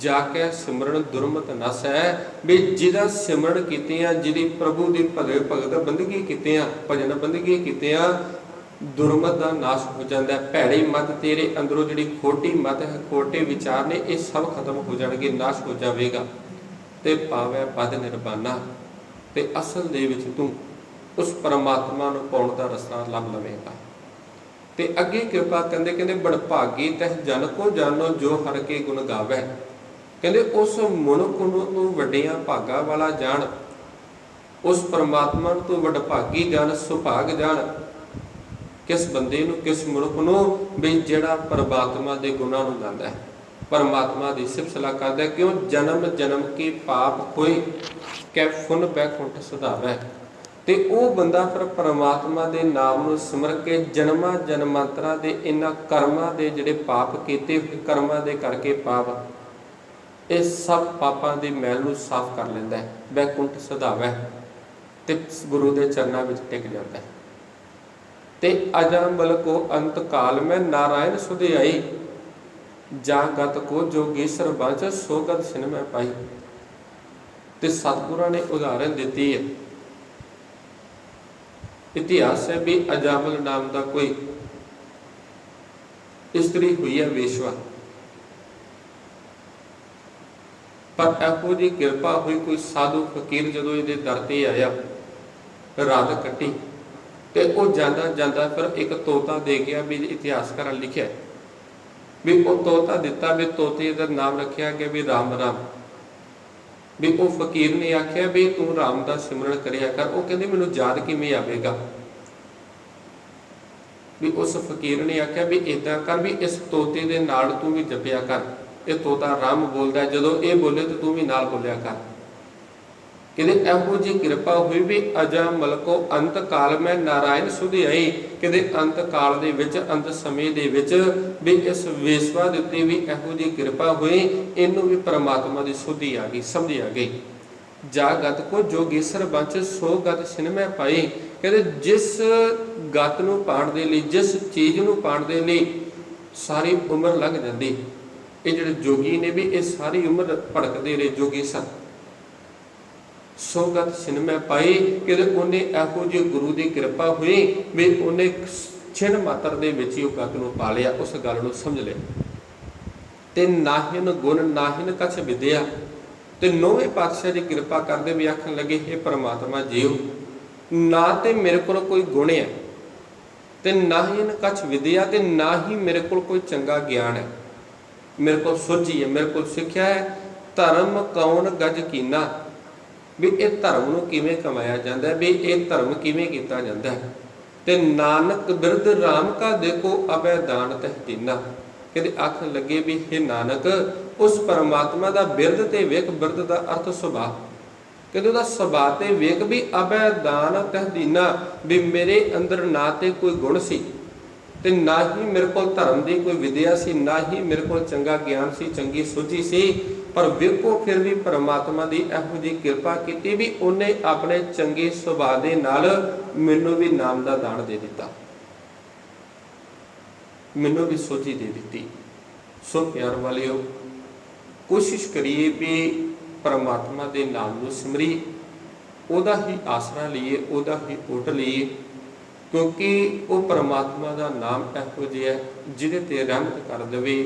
Speaker 1: ਜਾ ਕੇ ਸਿਮਰਨ ਦੁਰਮਤ ਨਸ ਹੈ। ਵੀ ਜਿਹਦਾ ਸਿਮਰਨ ਕੀਤਿਆਂ, ਜਿਹਦੀ ਪ੍ਰਭੂ ਦੀ ਭਗਤ ਬੰਦਗੀ ਕੀਤਿਆਂ, ਭਜਨ ਬੰਦਗੀ ਕੀਤਿਆਂ, ਦੁਰਮਤ ਦਾ ਨਾਸ਼ ਹੋ ਜਾਂਦਾ ਹੈ। ਭੈੜੀ ਮਤ ਤੇਰੇ ਅੰਦਰੋਂ ਜਿਹੜੀ ਖੋਟੀ ਮਤ ਹੈ, ਖੋਟੇ ਵਿਚਾਰ ਨੇ, ਇਹ ਸਭ ਖਤਮ ਹੋ ਜਾਣਗੇ, ਨਾਸ਼ ਹੋ ਜਾਵੇਗਾ ਤੇ ਪਾਵੈ ਪਦ ਨਿਰਬਾਨਾ। ਤੇ ਅਸਲ ਦੇ ਵਿੱਚ ਤੂੰ ਉਸ ਪਰਮਾਤਮਾ ਨੂੰ ਪਾਉਣ ਦਾ ਰਸਤਾ ਲੱਭ ਲਵੇਂਗਾ। ਤੇ ਅੱਗੇ ਕਿਰਪਾ ਕਹਿੰਦੇ ਬੜਭਾਗੀ ਤਹਿ ਜਨ ਕੋ ਜਾਨੋ ਜੋ ਹਰ ਕੇ ਗੁਣ ਗਾਵੈ। ਕਹਿੰਦੇ ਉਸ ਮਨੁੱਖ ਨੂੰ ਵੱਡੀਆਂ ਭਾਗਾਂ ਵਾਲਾ ਜਾਣ, ਉਸ ਪਰਮਾਤਮਾ ਨੂੰ ਤੂੰ ਵਡਭਾਗੀ ਜਾਣ, ਸੁਭਾਗ ਜਾਣ। ਕਿਸ ਬੰਦੇ ਨੂੰ, ਕਿਸ ਮਨੁੱਖ ਨੂੰ? ਵੀ ਜਿਹੜਾ ਪਰਮਾਤਮਾ ਦੇ ਗੁਣਾਂ ਨੂੰ ਗਾਉਂਦਾ ਹੈ, ਪਰਮਾਤਮਾ ਦੀ ਸਿਫਤ ਸਲਾਹ ਕਰਦਾ। ਕਿਉਂ? ਜਨਮ ਜਨਮ ਕੇ ਪਾਪ ਹੋਏ ਕੈ ਫੁਨ ਬੈਕੁੰਠ ਸੁਧਾਵੈ। ਤੇ ਉਹ ਬੰਦਾ ਫਿਰ ਪਰਮਾਤਮਾ ਦੇ ਨਾਮ ਨੂੰ ਸਿਮਰ ਕੇ ਜਨਮਾਂ ਜਨਮਾਂਤਰਾਂ ਦੇ ਇਹਨਾਂ ਕਰਮਾਂ ਦੇ ਜਿਹੜੇ ਪਾਪ ਕੀਤੇ, ਕਰਮਾਂ ਦੇ ਕਰਕੇ ਪਾਪ, ਇਹ ਸਭ ਪਾਪਾਂ ਦੀ ਮੈਲ ਨੂੰ ਸਾਫ਼ ਕਰ ਲੈਂਦਾ ਹੈ, ਵੈਕੁੰਠ ਸਧਾਵੈ ਤੇ ਗੁਰੂ ਦੇ ਚਰਨਾਂ ਵਿੱਚ ਟਿਕ ਜਾਂਦਾ ਹੈ। ਤੇ ਅਜੰਬਲ ਕੋ ਅੰਤ ਕਾਲ ਮੈਂ ਨਾਰਾਇਣ ਸੁਧਿਆਈ, ਜਾਂ ਗਤ ਕੋ ਜੋਗੀਸਰ ਬੰਚ ਸੋ ਗਤ ਸਿਨ ਮੈਂ ਪਾਈ। ਤੇ ਸਤਿਗੁਰਾਂ ਨੇ ਉਦਾਹਰਨ ਦਿੱਤੀ ਹੈ, ਇਤਿਹਾਸ ਹੈ ਵੀ ਅਜਾਮਲ ਨਾਮ ਦਾ ਕੋਈ ਇਸਤਰੀ ਹੋਈ ਹੈ ਵੇਸ਼ਵਾ, ਪਰ ਇਹੋ ਜਿਹੀ ਕਿਰਪਾ ਹੋਈ ਕੋਈ ਸਾਧੂ ਫਕੀਰ ਜਦੋਂ ਇਹਦੇ ਦਰ ਤੇ ਆਇਆ, ਰਾਤ ਕੱਟੀ ਤੇ ਉਹ ਜਾਂਦਾ ਜਾਂਦਾ ਫਿਰ ਇੱਕ ਤੋਤਾ ਦੇ ਗਿਆ ਵੀ ਇਤਿਹਾਸਕਾਰਾਂ ਲਿਖਿਆ ਵੀ ਉਹ ਤੋਤਾ ਦਿੱਤਾ ਵੀ ਤੋਤੇ ਦਾ ਨਾਮ ਰੱਖਿਆ ਗਿਆ ਵੀ ਰਾਮ ਰਾਮ। ਵੀ ਉਹ ਫਕੀਰ ਨੇ ਆਖਿਆ ਵੀ ਤੂੰ ਰਾਮ ਦਾ ਸਿਮਰਨ ਕਰਿਆ ਕਰ। ਉਹ ਕਹਿੰਦੇ ਮੈਨੂੰ ਯਾਦ ਕਿਵੇਂ ਆਵੇਗਾ। ਵੀ ਉਸ ਫਕੀਰ ਨੇ ਆਖਿਆ ਵੀ ਏਦਾਂ ਕਰ ਵੀ ਇਸ ਤੋਤੇ ਦੇ ਨਾਲ ਤੂੰ ਵੀ ਜਪਿਆ ਕਰ, ਇਹ ਤੋਤਾ ਰਾਮ ਬੋਲਦਾ, ਜਦੋਂ ਇਹ ਬੋਲੇ ਤੇ ਤੂੰ ਵੀ ਨਾਲ ਬੋਲਿਆ ਕਰ। ਕਹਿੰਦੇ ਇਹੋ ਜਿਹੀ ਕਿਰਪਾ ਹੋਈ ਵੀ ਅਜਮਲ ਕੋ ਅੰਤ ਕਾਲ ਮੈਂ ਨਾਰਾਇਣ ਸੁਧਿਆਈ। ਕਹਿੰਦੇ ਅੰਤ ਕਾਲ ਦੇ ਵਿੱਚ, ਅੰਤ ਸਮੇਂ ਦੇ ਵਿੱਚ ਵੀ ਇਸ ਵੇਸਵਾ ਦੇ ਉੱਤੇ ਵੀ ਇਹੋ ਜਿਹੀ ਕਿਰਪਾ ਹੋਈ, ਇਹਨੂੰ ਵੀ ਪਰਮਾਤਮਾ ਦੀ ਸੁਧੀ ਆ ਗਈ, ਸਮਝ ਆ ਗਈ। ਜਾ ਗਤ ਕੋ ਜੋਗੀਸਰ ਬੰਚ ਸੋ ਗਤ ਸਿਨ ਮੈਂ ਪਾਈ। ਕਹਿੰਦੇ ਜਿਸ ਗਤ ਨੂੰ ਪਾਉਣ ਦੇ ਲਈ, ਜਿਸ ਚੀਜ਼ ਨੂੰ ਪਾਉਣ ਦੇ ਲਈ ਸਾਰੀ ਉਮਰ ਲੰਘ ਜਾਂਦੀ, ਇਹ ਜਿਹੜੇ ਜੋਗੀ ਨੇ ਵੀ ਇਹ ਸਾਰੀ ਉਮਰ ਭੜਕਦੇ ਰਹੇ ਜੋਗੀਸਰ, ਸੋ ਗਤ ਸਿਨ ਮੈਂ ਪਾਈ। ਕਿ ਉਹਨੇ ਇਹੋ ਜਿਹੇ ਗੁਰੂ ਦੀ ਕਿਰਪਾ ਹੋਈ ਵੀ ਉਹਨੇ ਛਿਣ ਮਾਤਰ ਦੇ ਵਿੱਚ ਹੀ ਉਹ ਗਤ ਨੂੰ ਪਾ ਲਿਆ, ਉਸ ਗੱਲ ਨੂੰ ਸਮਝ ਲਿਆ। ਤੇ ਨਾਹਿਨ ਗੁਣ ਨਾਹਿਨ ਕਛ ਵਿਦਿਆ। ਤੇ ਨੌਵੇਂ ਪਾਤਸ਼ਾਹ ਦੀ ਕਿਰਪਾ ਕਰਦੇ ਵੀ ਆਖਣ ਲੱਗੇ, ਇਹ ਪਰਮਾਤਮਾ ਜੀਓ, ਨਾ ਤੇ ਮੇਰੇ ਕੋਲ ਕੋਈ ਗੁਣ ਹੈ ਤੇ ਨਾ ਹੀ ਕਛ ਵਿਦਿਆ, ਤੇ ਨਾ ਹੀ ਮੇਰੇ ਕੋਲ ਕੋਈ ਚੰਗਾ ਗਿਆਨ ਹੈ। ਮੇਰੇ ਕੋਲ ਸੋਝੀ ਹੈ, ਮੇਰੇ ਕੋਲ ਸਿੱਖਿਆ ਹੈ। ਧਰਮ ਕੌਣ ਗਜ ਕੀਨਾ, ਵੀ ਇਹ ਧਰਮ ਨੂੰ ਕਿਵੇਂ ਕਮਾਇਆ ਜਾਂਦਾ, ਵੀ ਇਹ ਧਰਮ ਕਿਵੇਂ ਕੀਤਾ ਜਾਂਦਾ। ਤੇ ਨਾਨਕ ਬਿਰਧ ਰਾਮ ਕਾ ਦੇਖੋ ਅਬੈ ਦਾਨ ਤਹਿ ਦੀਨਾ। ਕਹਿੰਦੇ ਆਖਣ ਲੱਗੇ ਵੀ ਇਹ ਨਾਨਕ ਉਸ ਪਰਮਾਤਮਾ ਦਾ ਬਿਰਧ ਤੇ ਵੇਖ, ਬਿਰਧ ਦਾ ਅਰਥ ਸੁਭਾਅ। ਕਹਿੰਦੇ ਉਹਦਾ ਸੁਭਾਅ ਤੇ ਵੇਖ ਵੀ ਅਬੈ ਦਾਨ ਤਹਿ ਦੀਨਾ, ਵੀ ਮੇਰੇ ਅੰਦਰ ਨਾ ਤੇ ਕੋਈ ਗੁਣ ਸੀ ਤੇ ਨਾ ਹੀ ਮੇਰੇ ਕੋਲ ਧਰਮ ਦੀ ਕੋਈ ਵਿਦਿਆ ਸੀ, ਨਾ ਹੀ ਮੇਰੇ ਕੋਲ ਚੰਗਾ ਗਿਆਨ ਸੀ, ਚੰਗੀ ਸੋਝੀ ਸੀ। ਪਰ ਵੇਖੋ ਫਿਰ ਵੀ ਪਰਮਾਤਮਾ ਦੀ ਇਹੋ ਜਿਹੀ ਕਿਰਪਾ ਕੀਤੀ ਵੀ ਉਹਨੇ ਆਪਣੇ ਚੰਗੇ ਸੁਭਾਅ ਦੇ ਨਾਲ ਮੈਨੂੰ ਵੀ ਨਾਮ ਦਾ ਦਾਨ ਦੇ ਦਿੱਤਾ, ਮੈਨੂੰ ਵੀ ਸੋਝੀ ਦੇ ਦਿੱਤੀ। ਸੋ ਪਿਆਰ ਵਾਲਿਓ, ਕੋਸ਼ਿਸ਼ ਕਰੀਏ ਵੀ ਪਰਮਾਤਮਾ ਦੇ ਨਾਮ ਨੂੰ ਸਿਮਰੀ, ਉਹਦਾ ਹੀ ਆਸਰਾ ਲਈਏ, ਉਹਦਾ ਹੀ ਓਟ ਲਈਏ, ਕਿਉਂਕਿ ਉਹ ਪਰਮਾਤਮਾ ਦਾ ਨਾਮ ਇਹੋ ਜਿਹਾ ਜਿਹਦੇ ਤੇ ਰਹਿਮਤ ਕਰ ਦੇਵੇ।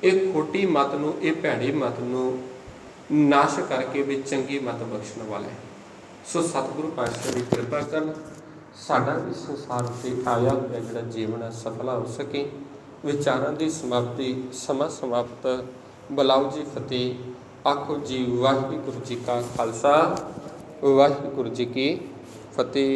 Speaker 1: ਇਹ ਖੋਟੀ ਮਤ ਨੂੰ, ਇਹ ਭੈੜੀ ਮਤ ਨੂੰ ਨਾਸ਼ ਕਰਕੇ ਵੀ ਚੰਗੀ ਮਤ ਬਖਸ਼ਣ ਵਾਲਾ ਹੈ। ਸੋ ਸਤਿਗੁਰੂ ਪਾਤਸ਼ਾਹ ਦੀ ਕਿਰਪਾ ਕਰਨ ਸਾਡਾ ਇਸ ਸੰਸਾਰ ਉੱਤੇ ਆਇਆ ਹੋਇਆ ਜਿਹੜਾ ਜੀਵਨ ਹੈ ਸਫਲਾ ਹੋ ਸਕੇ। ਵਿਚਾਰਾਂ ਦੀ ਸਮਾਪਤੀ, ਸਮਾਂ ਸਮਾਪਤ। ਬੁਲਾਓ ਜੀ ਫਤਿਹ। ਆਖੋ ਜੀ ਵਾਹਿਗੁਰੂ ਜੀ ਕਾ ਖਾਲਸਾ, ਵਾਹਿਗੁਰੂ ਜੀ ਕੀ ਫਤਿਹ।